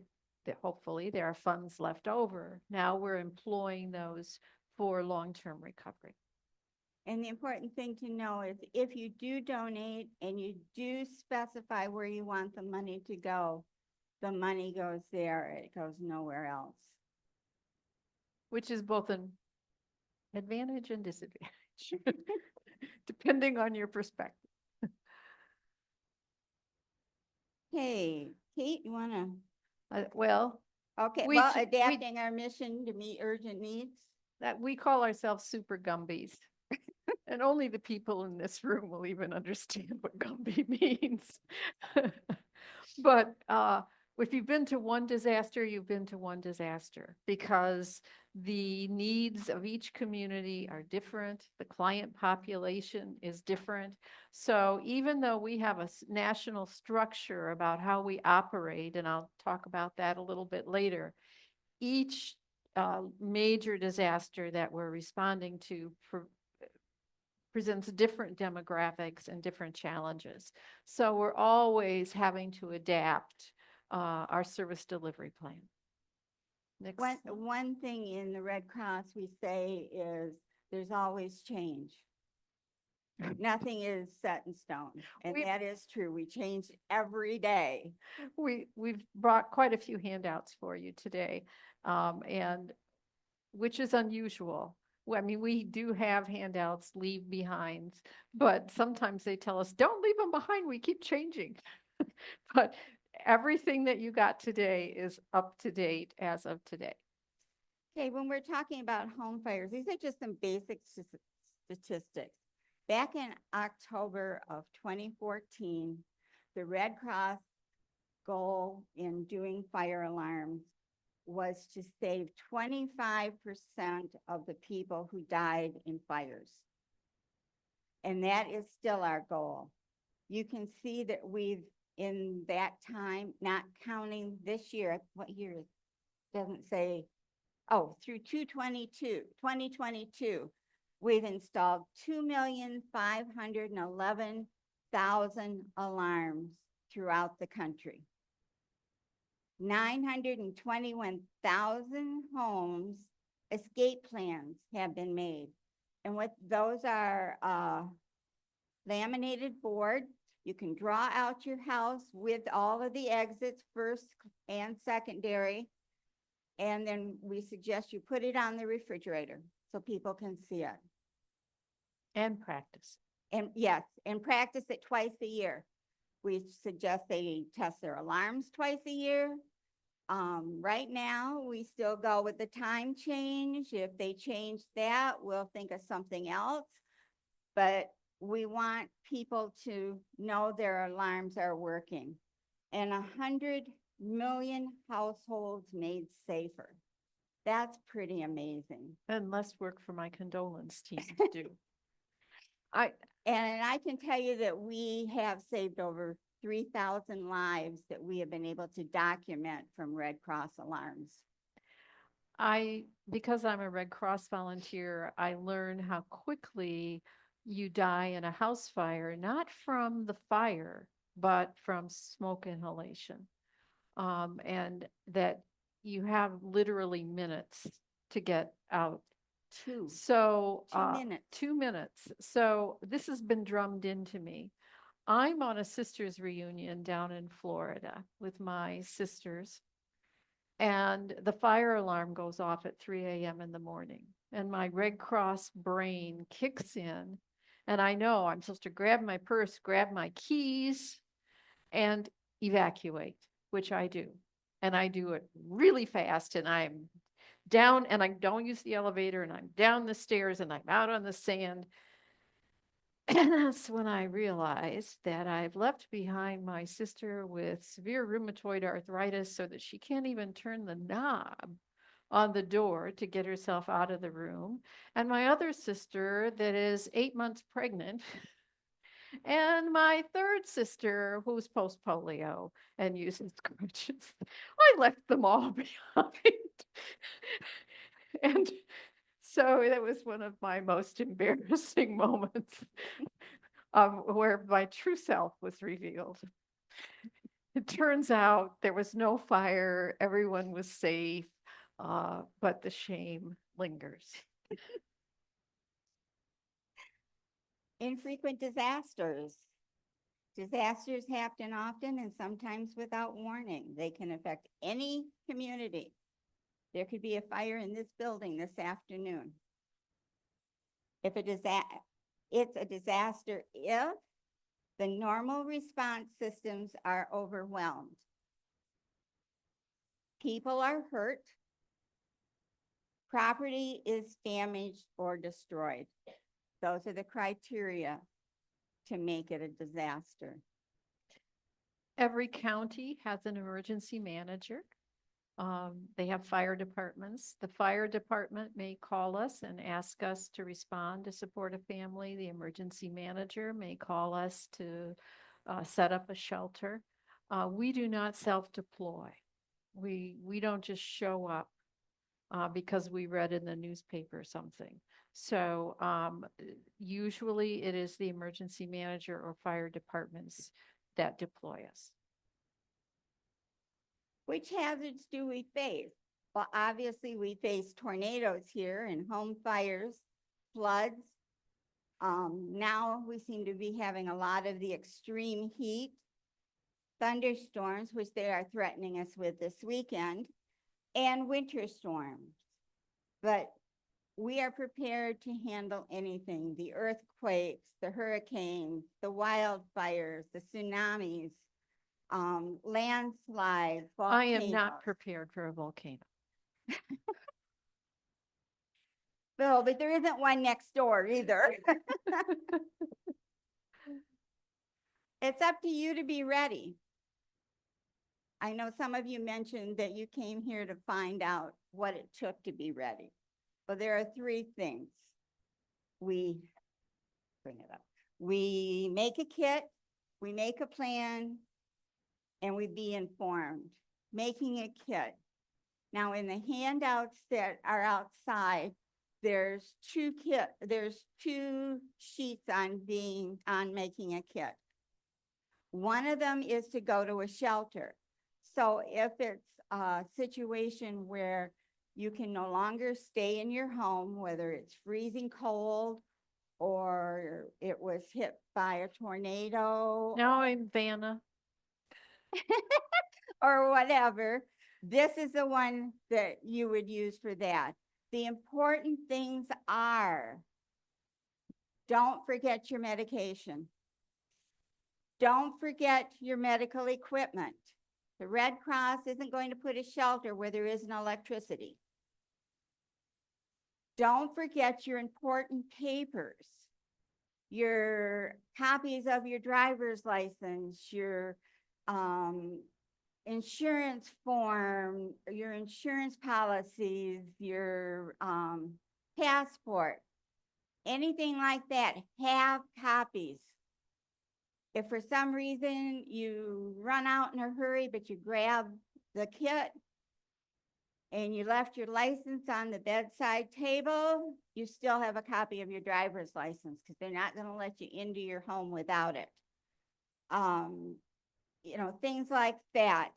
B: hopefully there are funds left over, now we're employing those for long-term recovery.
C: And the important thing to know is if you do donate and you do specify where you want the money to go, the money goes there, it goes nowhere else.
B: Which is both an advantage and disadvantage, depending on your perspective.
C: Hey, Kate, you wanna,
B: Well,
C: okay,
B: We
C: well,
B: ch- we-
C: adapting our mission to meet urgent needs.
B: that we call ourselves super Gumbies. And only the people in this room will even understand what Gumby means. But if you've been to one disaster, you've been to one disaster, because the needs of each community are different. The client population is different. So even though we have a national structure about how we operate, and I'll talk about that a little bit later, each major disaster that we're responding to presents different demographics and different challenges. So we're always having to adapt our service delivery plan. Next slide.
C: One thing in the Red Cross we say is there's always change. Nothing is set in stone, and
B: We-
C: that is true. We change every day.
B: We've brought quite a few handouts for you today, and which is unusual. I mean, we do have handouts, leave behinds, but sometimes they tell us, don't leave them behind, we keep changing. But everything that you got today is up to date as of today.
C: Okay, when we're talking about home fires, these are just some basic statistics. Back in October of 2014, the Red Cross goal in doing fire alarms was to save 25% of the people who died in fires. And that is still our goal. You can see that we've, in that time, not counting this year, what year is, doesn't say, oh, through 2022, we've installed 2,511,000 alarms throughout the country. 921,000 homes escape plans have been made. And what those are laminated board. You can draw out your house with all of the exits, first and secondary. And then we suggest you put it on the refrigerator so people can see it.
B: And practice.
C: And yes, and practice it twice a year. We suggest they test their alarms twice a year. Right now, we still go with the time change. If they change that, we'll think of something else. But we want people to know their alarms are working. And 100 million households made safer. That's pretty amazing.
B: And less work for my condolence team to do.
C: And I can tell you that we have saved over 3,000 lives that we have been able to document from Red Cross alarms.
B: Because I'm a Red Cross volunteer, I learn how quickly you die in a house fire, not from the fire, but from smoke inhalation. And that you have literally minutes to get out. So
C: 2 minutes.
B: 2 minutes. So this has been drummed into me. I'm on a sisters reunion down in Florida with my sisters. And the fire alarm goes off at 3 a.m. in the morning. And my Red Cross brain kicks in. And I know I'm supposed to grab my purse, grab my keys, and evacuate, which I do. And I do it really fast. And I'm down, and I don't use the elevator, and I'm down the stairs, and I'm out on the sand. And that's when I realized that I've left behind my sister with severe rheumatoid arthritis so that she can't even turn the knob on the door to get herself out of the room. And my other sister that is 8 months pregnant. And my third sister who's post polio and uses crutches. I left them all behind. And so that was one of my most embarrassing moments where my true self was revealed. It turns out there was no fire, everyone was safe, but the shame lingers.
C: Infrequent disasters. Disasters happen often and sometimes without warning. They can affect any community. There could be a fire in this building this afternoon. If it's a disaster if the normal response systems are overwhelmed. People are hurt. Property is damaged or destroyed. Those are the criteria to make it a disaster.
B: Every county has an emergency manager. They have fire departments. The fire department may call us and ask us to respond to support a family. The emergency manager may call us to set up a shelter. We do not self-deploy. We don't just show up because we read in the newspaper something. So usually it is the emergency manager or fire departments that deploy us.
C: Which hazards do we face? Well, obviously we face tornadoes here and home fires, floods. Now we seem to be having a lot of the extreme heat, thunderstorms, which they are threatening us with this weekend, and winter storms. But we are prepared to handle anything, the earthquakes, the hurricanes, the wildfires, the tsunamis, landslides,
B: I am
C: volcanoes.
B: not prepared for a volcano.
C: Bill, but there isn't one next door either. It's up to you to be ready. I know some of you mentioned that you came here to find out what it took to be ready. But there are three things. We make a kit, we make a plan, and we be informed. Making a kit. Now in the handouts that are outside, there's two sheets on making a kit. One of them is to go to a shelter. So if it's a situation where you can no longer stay in your home, whether it's freezing cold or it was hit by a tornado.
B: Now I'm Vanna.
C: Or whatever, this is the one that you would use for that. The important things are, don't forget your medication. Don't forget your medical equipment. The Red Cross isn't going to put a shelter where there isn't electricity. Don't forget your important papers, your copies of your driver's license, your insurance form, your insurance policies, your passport, anything like that, have copies. If for some reason you run out in a hurry, but you grab the kit and you left your license on the bedside table, you still have a copy of your driver's license because they're not going to let you into your home without it. You know, things like that.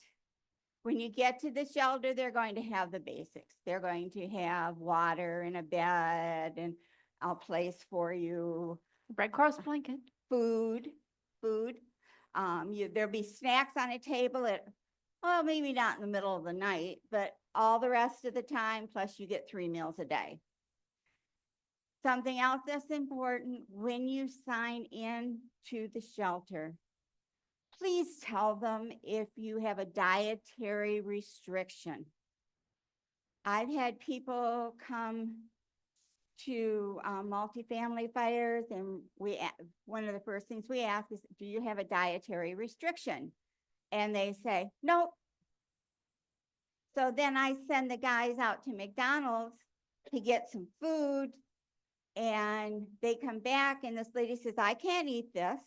C: When you get to the shelter, they're going to have the basics. They're going to have water and a bed and a place for you,
B: Red Cross blanket.
C: food. food. There'll be snacks on a table at, well, maybe not in the middle of the night, but all the rest of the time, plus you get 3 meals a day. Something else that's important, when you sign in to the shelter, please tell them if you have a dietary restriction. I've had people come to multifamily fires, and one of the first things we ask is, do you have a dietary restriction? And they say, nope. So then I send the guys out to McDonald's to get some food, and they come back and this lady says, I can't eat this.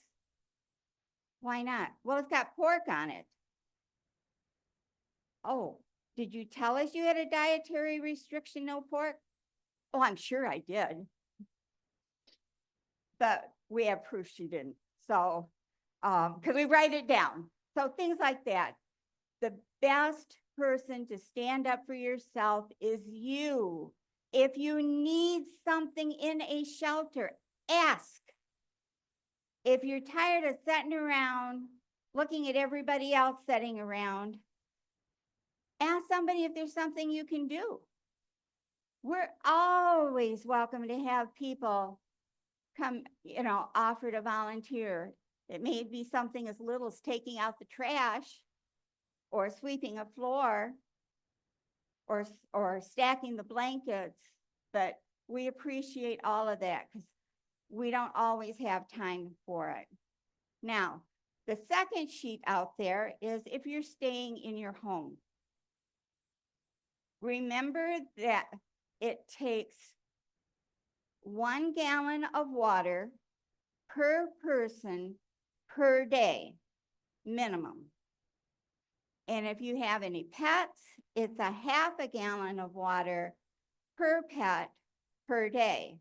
C: Why not? Well, it's got pork on it. Oh, did you tell us you had a dietary restriction, no pork? Oh, I'm sure I did. But we have proof she didn't. So, because we write it down. So things like that. The best person to stand up for yourself is you. If you need something in a shelter, ask. If you're tired of sitting around, looking at everybody else sitting around, ask somebody if there's something you can do. We're always welcome to have people come, offer to volunteer. It may be something as little as taking out the trash or sweeping a floor or stacking the blankets, but we appreciate all of that because we don't always have time for it. Now, the second sheet out there is if you're staying in your home. Remember that it takes 1 gallon of water per person per day, minimum. And if you have any pets, it's a ½ gallon of water per pet per day.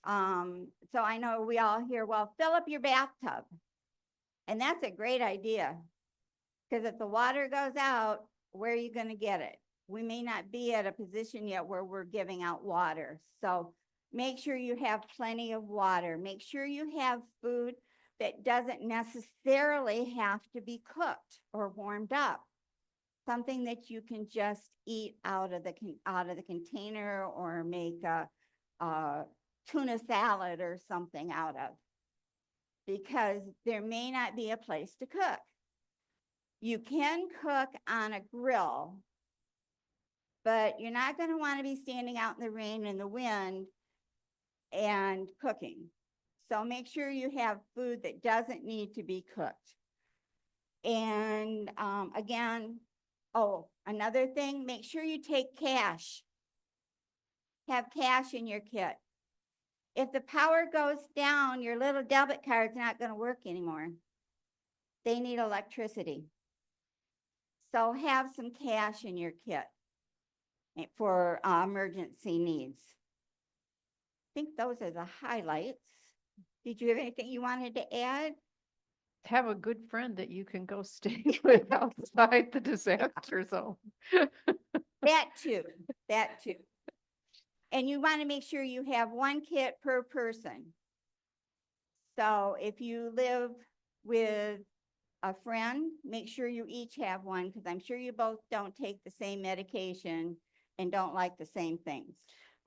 C: So I know we all hear, well, fill up your bathtub. And that's a great idea. Because if the water goes out, where are you going to get it? We may not be at a position yet where we're giving out water. So make sure you have plenty of water. Make sure you have food that doesn't necessarily have to be cooked or warmed up. Something that you can just eat out of the container or make a tuna salad or something out of. Because there may not be a place to cook. You can cook on a grill, but you're not going to want to be standing out in the rain and the wind and cooking. So make sure you have food that doesn't need to be cooked. And again, another thing, make sure you take cash. Have cash in your kit. If the power goes down, your little debit card's not going to work anymore. They need electricity. So have some cash in your kit for emergency needs. I think those are the highlights. Did you have anything you wanted to add?
B: Have a good friend that you can go stay with outside the disaster zone.
C: That too. And you want to make sure you have 1 kit per person. So if you live with a friend, make sure you each have one, because I'm sure you both don't take the same medication and don't like the same things.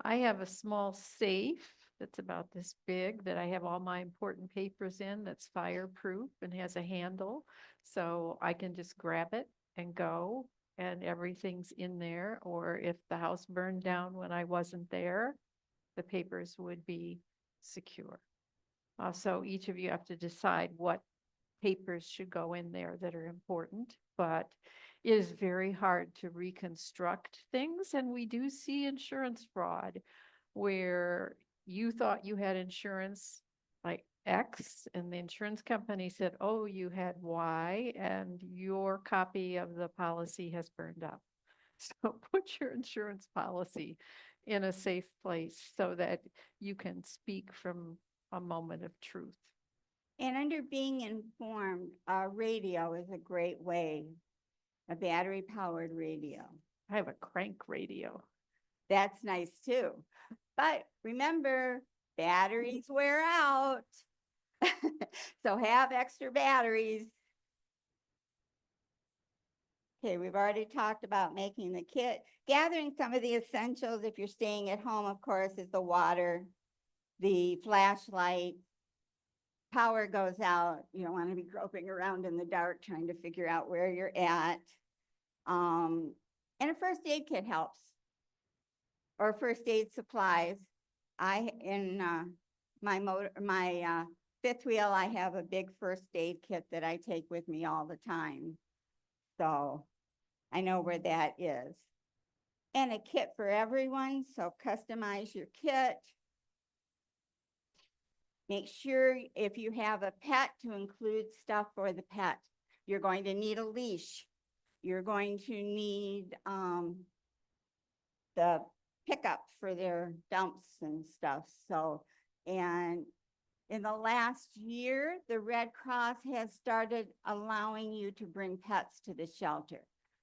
B: I have a small safe that's about this big that I have all my important papers in that's fireproof and has a handle. So I can just grab it and go and everything's in there. Or if the house burned down when I wasn't there, the papers would be secure. So each of you have to decide what papers should go in there that are important, but it is very hard to reconstruct things. And we do see insurance fraud where you thought you had insurance like X and the insurance company said, oh, you had Y and your copy of the policy has burned up. So put your insurance policy in a safe place so that you can speak from a moment of truth.
C: And under being informed, radio is a great way, a battery-powered radio.
B: I have a crank radio.
C: That's nice too. But remember, batteries wear out. So have extra batteries. Okay, we've already talked about making the kit. Gathering some of the essentials if you're staying at home, of course, is the water, the flashlight. Power goes out, you don't want to be groping around in the dark trying to figure out where you're at. And a first aid kit helps. Or first aid supplies. In my fifth wheel, I have a big first aid kit that I take with me all the time. So I know where that is. And a kit for everyone, so customize your kit. Make sure if you have a pet to include stuff for the pet. You're going to need a leash. You're going to need the pickup for their dumps and stuff. So, and in the last year, the Red Cross has started allowing you to bring pets to the shelter.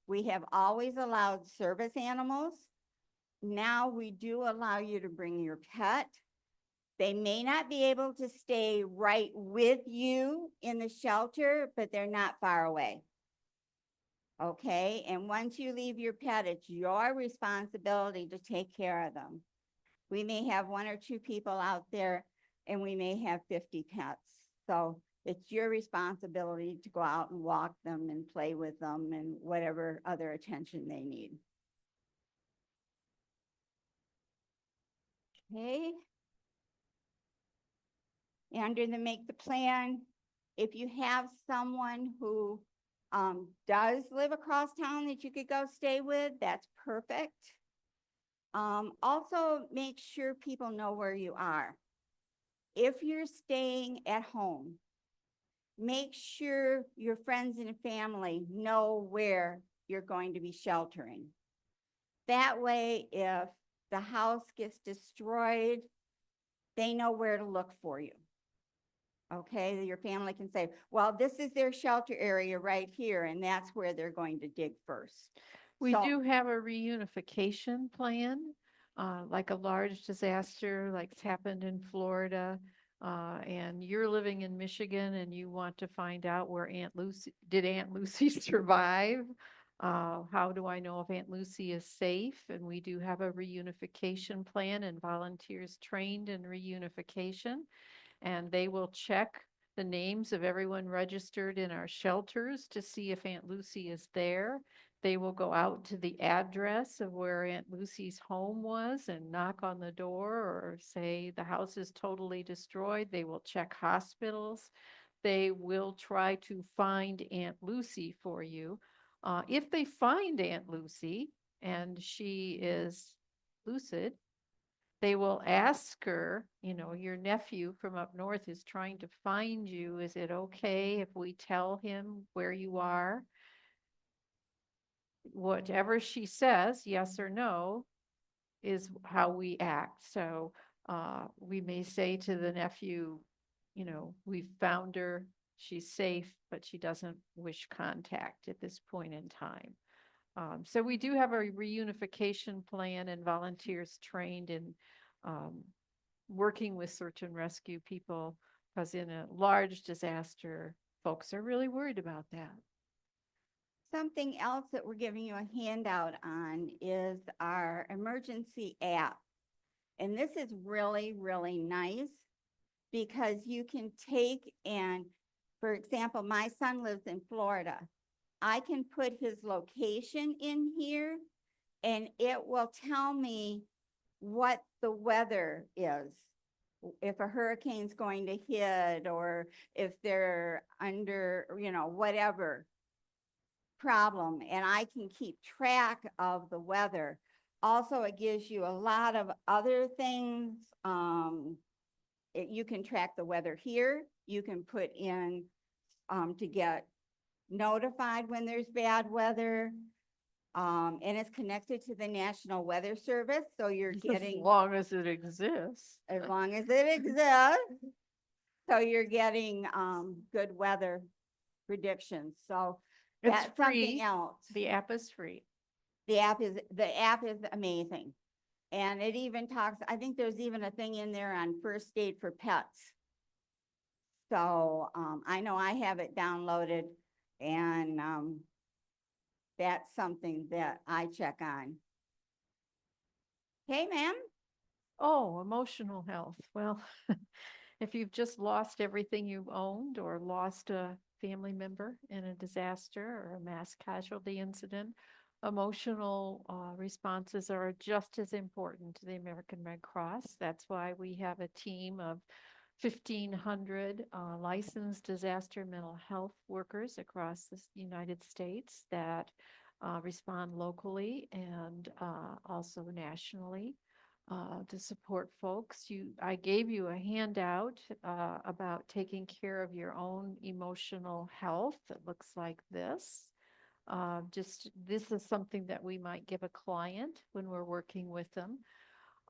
C: We have always allowed service animals. Now we do allow you to bring your pet. They may not be able to stay right with you in the shelter, but they're not far away. Okay, and once you leave your pet, it's your responsibility to take care of them. We may have 1 or 2 people out there and we may have 50 pets. So it's your responsibility to go out and walk them and play with them and whatever other attention they need. Okay. Under the make the plan, if you have someone who does live across town that you could go stay with, that's perfect. Also make sure people know where you are. If you're staying at home, make sure your friends and family know where you're going to be sheltering. That way, if the house gets destroyed, they know where to look for you. Okay, your family can say, well, this is their shelter area right here, and that's where they're going to dig first.
B: We
C: So-
B: do have a reunification plan, like a large disaster like's happened in Florida. And you're living in Michigan and you want to find out where did Aunt Lucy survive? How do I know if Aunt Lucy is safe? And we do have a reunification plan and volunteers trained in reunification. And they will check the names of everyone registered in our shelters to see if Aunt Lucy is there. They will go out to the address of where Aunt Lucy's home was and knock on the door or say the house is totally destroyed. They will check hospitals. They will try to find Aunt Lucy for you. If they find Aunt Lucy and she is lucid, they will ask her, you know, your nephew from up north is trying to find you. Is it okay if we tell him where you are? Whatever she says, yes or no, is how we act. So we may say to the nephew, you know, we've found her, she's safe, but she doesn't wish contact at this point in time. So we do have a reunification plan and volunteers trained in working with search and rescue people, because in a large disaster, folks are really worried about that.
C: Something else that we're giving you a handout on is our emergency app. And this is really, really nice because you can take and, for example, my son lives in Florida. I can put his location in here and it will tell me what the weather is. If a hurricane's going to hit or if they're under, you know, whatever problem, and I can keep track of the weather. Also, it gives you a lot of other things. You can track the weather here. You can put in to get notified when there's bad weather. And it's connected to the National Weather Service, so you're getting
B: As long as it exists.
C: as long as it exists. So you're getting good weather predictions. So
B: It's
C: that's something
B: free.
C: else.
B: The app is free.
C: The app is amazing. And it even talks, I think there's even a thing in there on first aid for pets. So, I know I have it downloaded and, that's something that I check on. Hey, ma'am?
B: Oh, emotional health. Well, if you've just lost everything you've owned or lost a family member in a disaster or a mass casualty incident, emotional responses are just as important to the American Red Cross. That's why we have a team of 1,500 licensed disaster mental health workers across the United States that respond locally and also nationally to support folks. I gave you a handout about taking care of your own emotional health. It looks like this. This is something that we might give a client when we're working with them.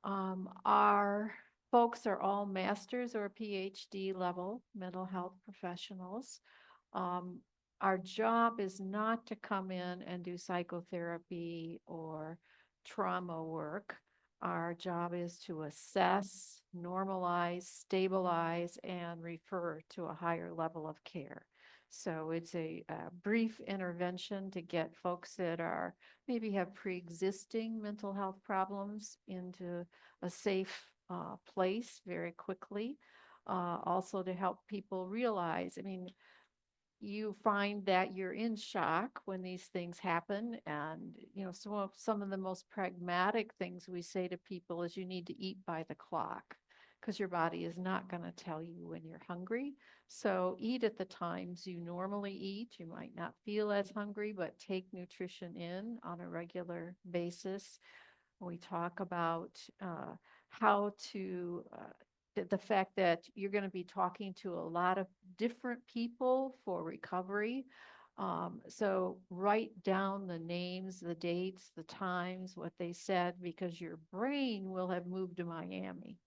B: Our folks are all master's or PhD level mental health professionals. Um, our job is not to come in and do psychotherapy or trauma work. Our job is to assess, normalize, stabilize, and refer to a higher level of care. So it's a brief intervention to get folks that are maybe have pre-existing mental health problems into a safe place very quickly. Also to help people realize, I mean, you find that you're in shock when these things happen. And, some of the most pragmatic things we say to people is you need to eat by the clock because your body is not going to tell you when you're hungry. So eat at the times you normally eat. You might not feel as hungry, but take nutrition in on a regular basis. We talk about how to the fact that you're going to be talking to a lot of different people for recovery. So write down the names, the dates, the times, what they said, because your brain will have moved to Miami.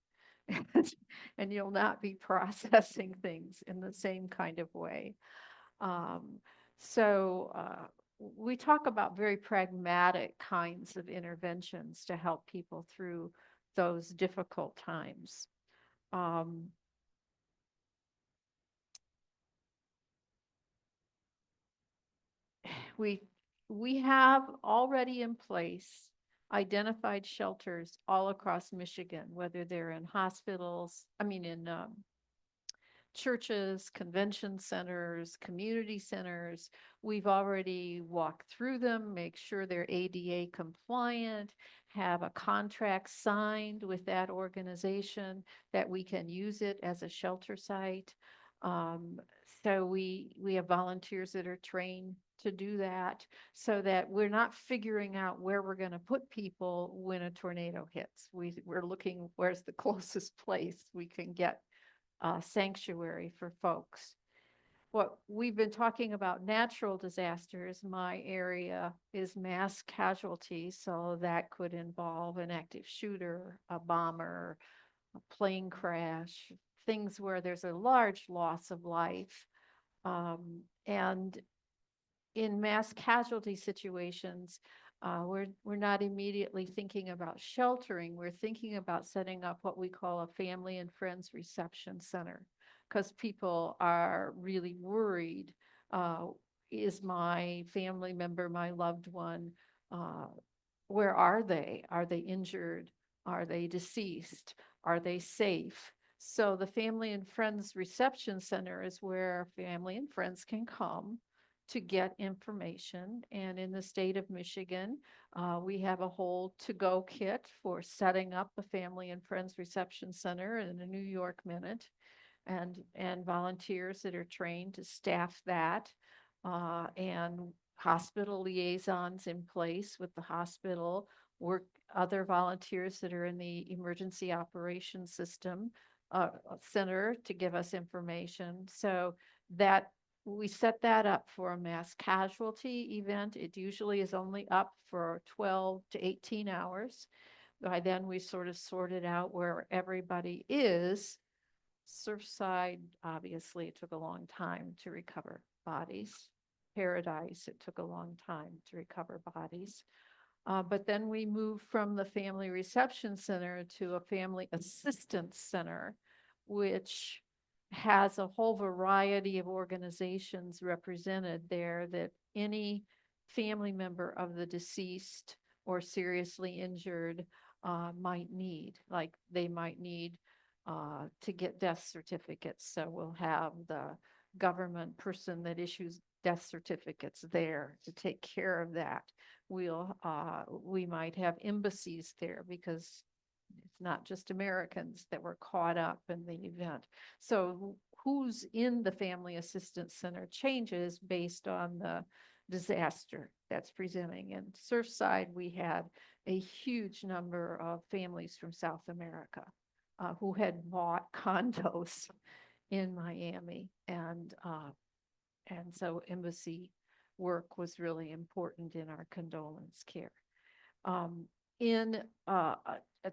B: And you'll not be processing things in the same kind of way. Um, we talk about very pragmatic kinds of interventions to help people through those difficult times. Um, we we have already in place identified shelters all across Michigan, whether they're in hospitals, in churches, convention centers, community centers. We've already walked through them, make sure they're ADA compliant, have a contract signed with that organization that we can use it as a shelter site. So we have volunteers that are trained to do that so that we're not figuring out where we're going to put people when a tornado hits. We're looking where's the closest place we can get sanctuary for folks. What we've been talking about natural disasters, my area is mass casualty, so that could involve an active shooter, a bomber, a plane crash, things where there's a large loss of life. And in mass casualty situations, we're not immediately thinking about sheltering. We're thinking about setting up what we call a family and friends reception center because people are really worried. Is my family member, my loved one, where are they? Are they injured? Are they deceased? Are they safe? So the Family and Friends Reception Center is where family and friends can come to get information. And in the state of Michigan, we have a whole to-go kit for setting up a Family and Friends Reception Center in the New York Minute, and volunteers that are trained to staff that, and hospital liaisons in place with the hospital, other volunteers that are in the emergency operations system center to give us information. So that we set that up for a mass casualty event. It usually is only up for 12 to 18 hours. By then we sort of sorted out where everybody is. Surfside, obviously, it took a long time to recover bodies. Paradise, it took a long time to recover bodies. But then we moved from the Family Reception Center to a Family Assistance Center, which has a whole variety of organizations represented there that any family member of the deceased or seriously injured might need. Like they might need to get death certificates. So we'll have the government person that issues death certificates there to take care of that. We might have embassies there because it's not just Americans that were caught up in the event. So who's in the Family Assistance Center changes based on the disaster that's presenting. In Surfside, we had a huge number of families from South America who had bought condos in Miami, and so embassy work was really important in our condolence care. In a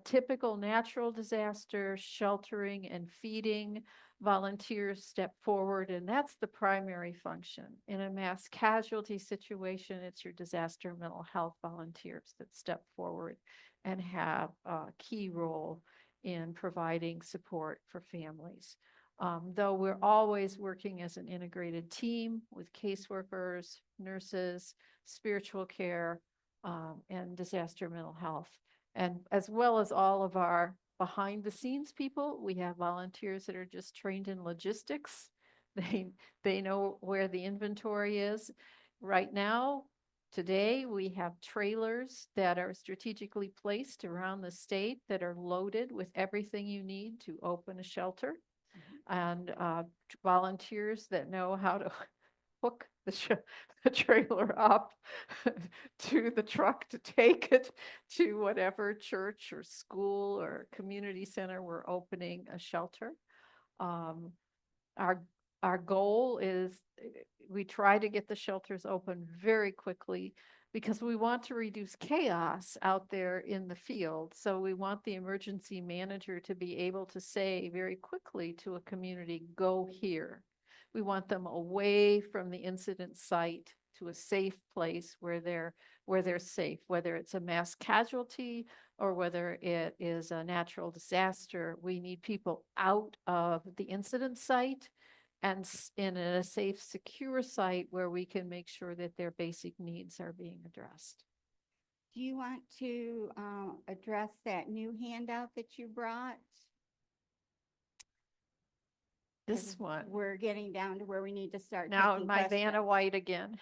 B: typical natural disaster, sheltering and feeding, volunteers step forward, and that's the primary function. In a mass casualty situation, it's your disaster mental health volunteers that step forward and have a key role in providing support for families. Though we're always working as an integrated team with caseworkers, nurses, spiritual care, and disaster mental health. And as well as all of our behind the scenes people, we have volunteers that are just trained in logistics. They know where the inventory is. Right now, today, we have trailers that are strategically placed around the state that are loaded with everything you need to open a shelter. And volunteers that know how to hook the trailer up to the truck to take it to whatever church or school or community center we're opening a shelter. Our goal is we try to get the shelters open very quickly because we want to reduce chaos out there in the field. So we want the emergency manager to be able to say very quickly to a community, go here. We want them away from the incident site to a safe place where they're safe, whether it's a mass casualty or whether it is a natural disaster. We need people out of the incident site and in a safe, secure site where we can make sure that their basic needs are being addressed.
C: Do you want to address that new handout that you brought?
B: This
C: 'Cause
B: one,
C: we're getting down to where we need to start
B: now
C: taking
B: my Vanna
C: questions.
B: White again.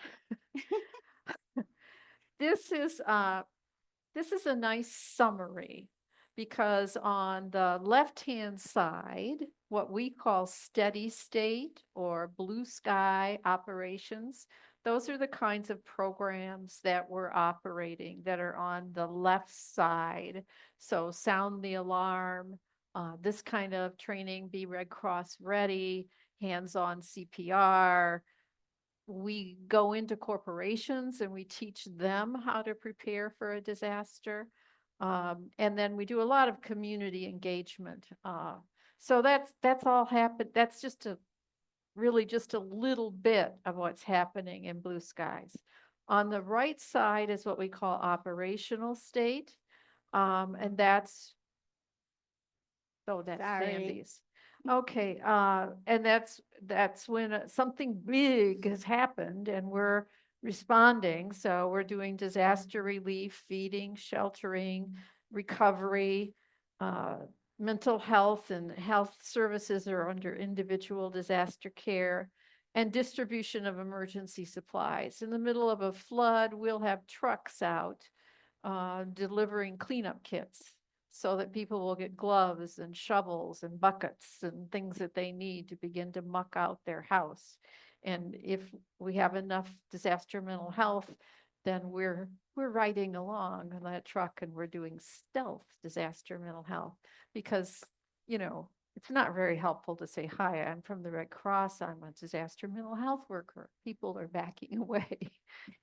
B: This is a nice summary because on the left-hand side, what we call steady state or blue sky operations, those are the kinds of programs that we're operating that are on the left side. So sound the alarm, this kind of training, be Red Cross ready, hands-on CPR. We go into corporations and we teach them how to prepare for a disaster. And then we do a lot of community engagement. So that's all happened. That's really just a little bit of what's happening in Blue Skies. On the right side is what we call operational state. And that's
C: Sorry.
B: Sandy's. Okay, and that's when something big has happened and we're responding. So we're doing disaster relief, feeding, sheltering, recovery, mental health and health services are under individual disaster care, and distribution of emergency supplies. In the middle of a flood, we'll have trucks out delivering cleanup kits, so that people will get gloves and shovels and buckets and things that they need to begin to muck out their house. And if we have enough disaster mental health, then we're riding along on that truck and we're doing stealth disaster mental health because, it's not very helpful to say, hi, I'm from the Red Cross, I'm a disaster mental health worker. People are backing away.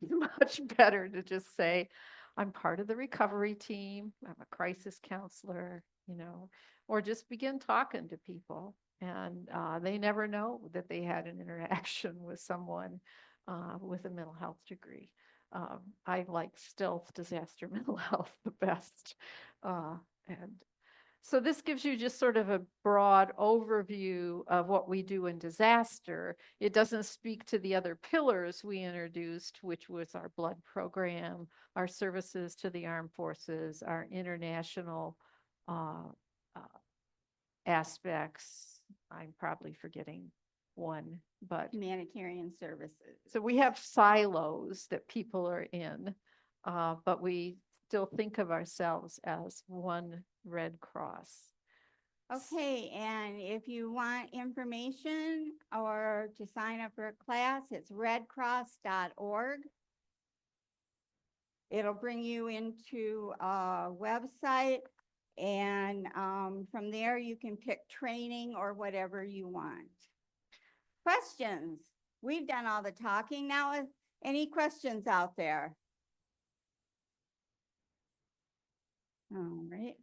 B: It's much better to just say, I'm part of the recovery team, I'm a crisis counselor, or just begin talking to people. And they never know that they had an interaction with someone with a mental health degree. I like stealth disaster mental health the best. And So this gives you just sort of a broad overview of what we do in disaster. It doesn't speak to the other pillars we introduced, which was our blood program, our services to the armed forces, our international uh, uh, aspects. I'm probably forgetting one, but
C: Humanitarian services.
B: so we have silos that people are in, but we still think of ourselves as one Red Cross.
C: Okay, and if you want information or to sign up for a class, it's redcross.org. It'll bring you into a website, and from there you can pick training or whatever you want. Questions? We've done all the talking. Now, any questions out there? All right.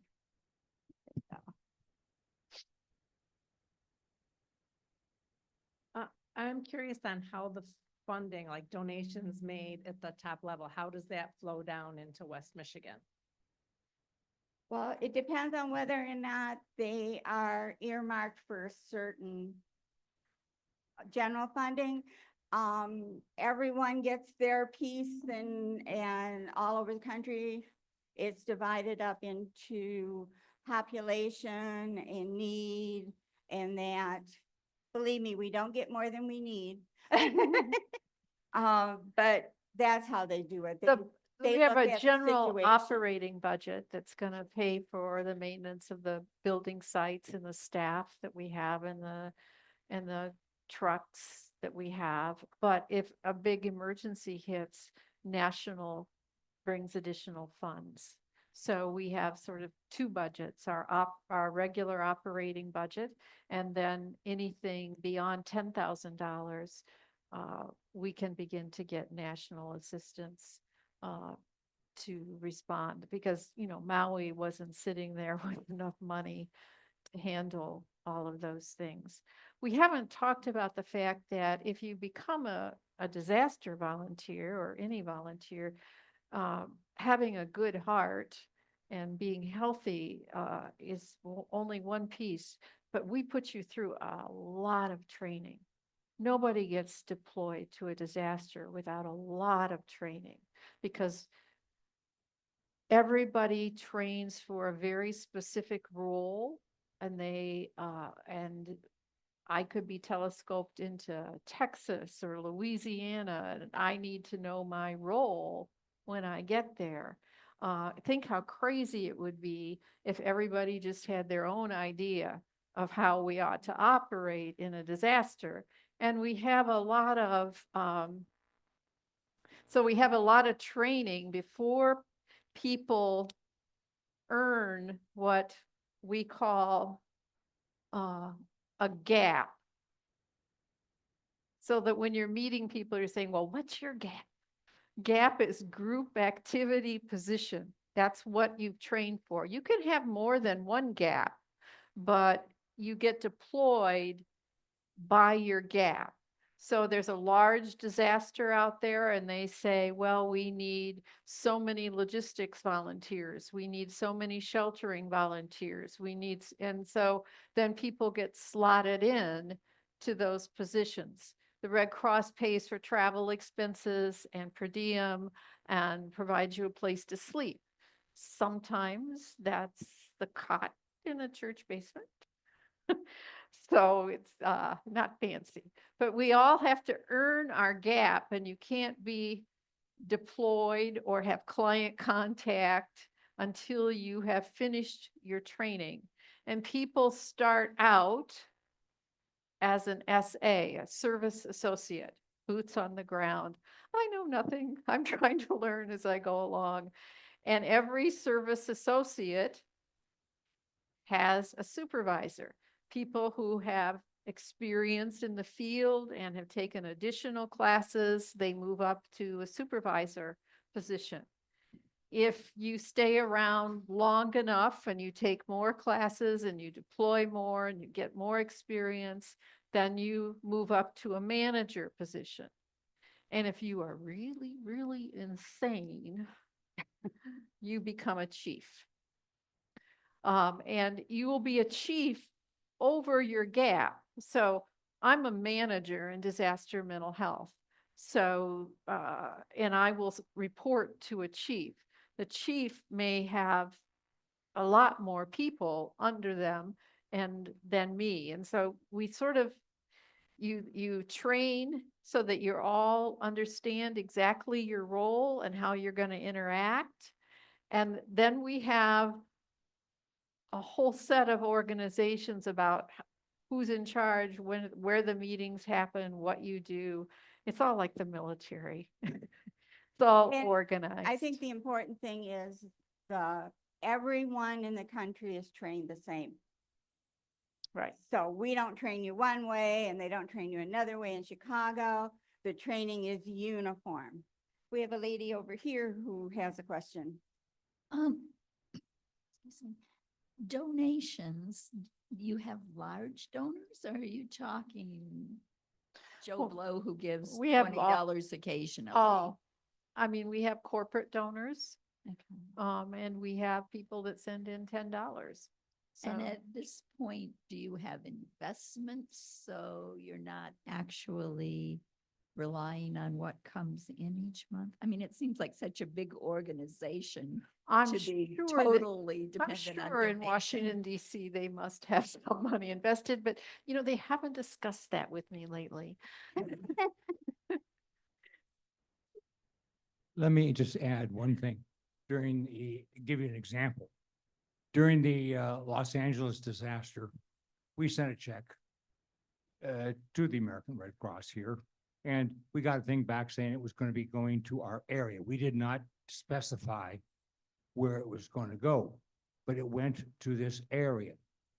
G: I'm curious on how the funding, like donations made at the top level, how does that flow down into West Michigan?
C: Well, it depends on whether or not they are earmarked for certain general funding. Everyone gets their piece, and all over the country, it's divided up into population and need, and that, believe me, we don't get more than we need. But that's how they do it.
B: We
C: They
B: have
C: look
B: a
C: at the
B: general
C: situation.
B: operating budget that's gonna pay for the maintenance of the building sites and the staff that we have and the trucks that we have. But if a big emergency hits, national brings additional funds. So we have sort of two budgets, our regular operating budget, and then anything beyond $10,000, we can begin to get national assistance to respond, because, you know, Maui wasn't sitting there with enough money to handle all of those things. We haven't talked about the fact that if you become a disaster volunteer or any volunteer, having a good heart and being healthy is only one piece, but we put you through a lot of training. Nobody gets deployed to a disaster without a lot of training, because everybody trains for a very specific role, and and I could be telescoped into Texas or Louisiana, and I need to know my role when I get there. Think how crazy it would be if everybody just had their own idea of how we ought to operate in a disaster. And we have a lot of, so we have a lot of training before people earn what we call a gap. So that when you're meeting people, you're saying, well, what's your gap? Gap is group activity position. That's what you've trained for. You can have more than one gap, but you get deployed by your gap. So there's a large disaster out there, and they say, well, we need so many logistics volunteers. We need so many sheltering volunteers. And so then people get slotted in to those positions. The Red Cross pays for travel expenses and per diem and provides you a place to sleep. Sometimes that's the cot in a church basement. So it's not fancy, but we all have to earn our gap, and you can't be deployed or have client contact until you have finished your training. And people start out as an SA, a service associate, boots on the ground. I know nothing. I'm trying to learn as I go along. And every service associate has a supervisor, people who have experience in the field and have taken additional classes. They move up to a supervisor position. If you stay around long enough and you take more classes and you deploy more and you get more experience, then you move up to a manager position. And if you are really, really insane, you become a chief. And you will be a chief over your gap. So I'm a manager in disaster mental health. So, and I will report to a chief. The chief may have a lot more people under them and than me. And so we sort of, you train so that you all understand exactly your role and how you're going to interact. And then we have a whole set of organizations about who's in charge, when, where the meetings happen, what you do. It's all like the military. It's all
C: And
B: organized.
C: I think the important thing is everyone in the country is trained the same.
B: Right.
C: So we don't train you one way and they don't train you another way in Chicago. The training is uniform. We have a lady over here who has a question.
H: Excuse me. Donations, do you have large donors or are you talking Joe
B: Well,
H: Blow who gives
B: we have
H: $20 occasionally?
B: Oh, I mean, we have corporate donors,
H: Okay.
B: and we have people that send in $10. So
H: And at this point, do you have investments? So you're not actually relying on what comes in each month? I mean, it seems like such a big organization
B: I'm
H: to be
B: sure that,
H: totally
B: I'm
H: dependent on
B: sure in Washington
H: donations.
B: DC, they must have some money invested, but they haven't discussed that with me lately.
A: Let me just add one thing. Give you an example. During the Los Angeles disaster, we sent a check to the American Red Cross here, and we got a thing back saying it was going to be going to our area. We did not specify where it was going to go, but it went to this area.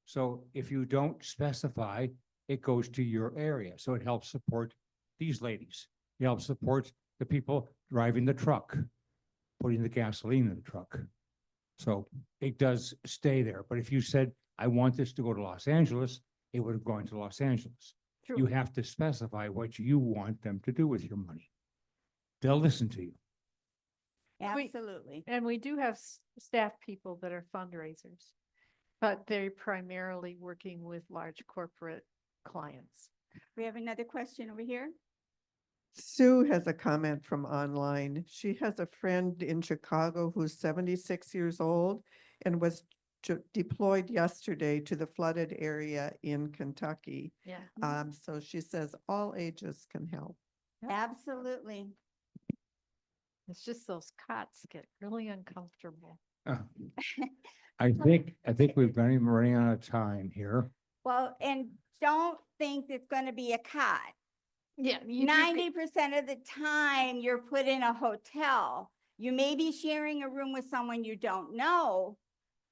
A: So if you don't specify, it goes to your area. So it helps support these ladies. It helps support the people driving the truck, putting the gasoline in the truck. So it does stay there. But if you said, I want this to go to Los Angeles, it would have gone to Los Angeles. You
B: True.
A: have to specify what you want them to do with your money. They'll listen to you.
C: Absolutely.
B: And we do have staff people that are fundraisers, but they're primarily working with large corporate clients.
C: We have another question over here.
I: Sue has a comment from online. She has a friend in Chicago who's 76 years old and was deployed yesterday to the flooded area in Kentucky.
B: Yeah.
I: So she says all ages can help.
C: Absolutely.
B: It's just those cots get really uncomfortable.
A: I think we've been running out of time here.
C: Well, and don't think it's going to be a cot.
B: Yeah.
C: 90% of the time you're put in a hotel. You may be sharing a room with someone you don't know,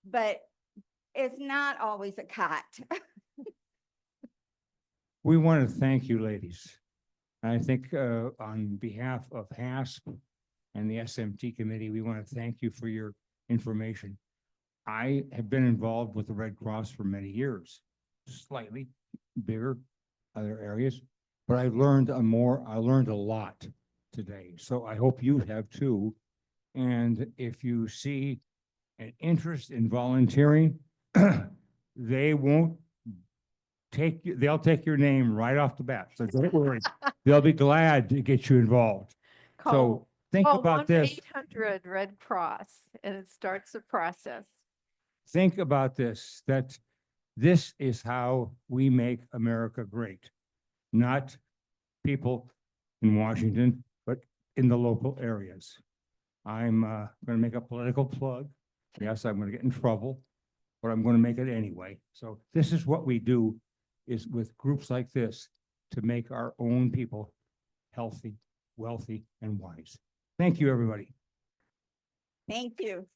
C: but it's not always a cot.
A: We want to thank you, ladies. I think on behalf of HASP and the SMT committee, we want to thank you for your information. I have been involved with the Red Cross for many years, slightly bigger other areas, but I learned a lot today. So I hope you have too. And if you see an interest in volunteering, they won't take you, they'll take your name right off the bat. So don't worry. They'll be glad to get you involved. So think about this.
B: 1-800 Red Cross, and it starts the process.
A: Think about this, that this is how we make America great. Not people in Washington, but in the local areas. I'm going to make a political plug. Yes, I'm going to get in trouble, but I'm going to make it anyway. So this is what we do, is with groups like this, to make our own people healthy, wealthy, and wise. Thank you, everybody.
C: Thank you.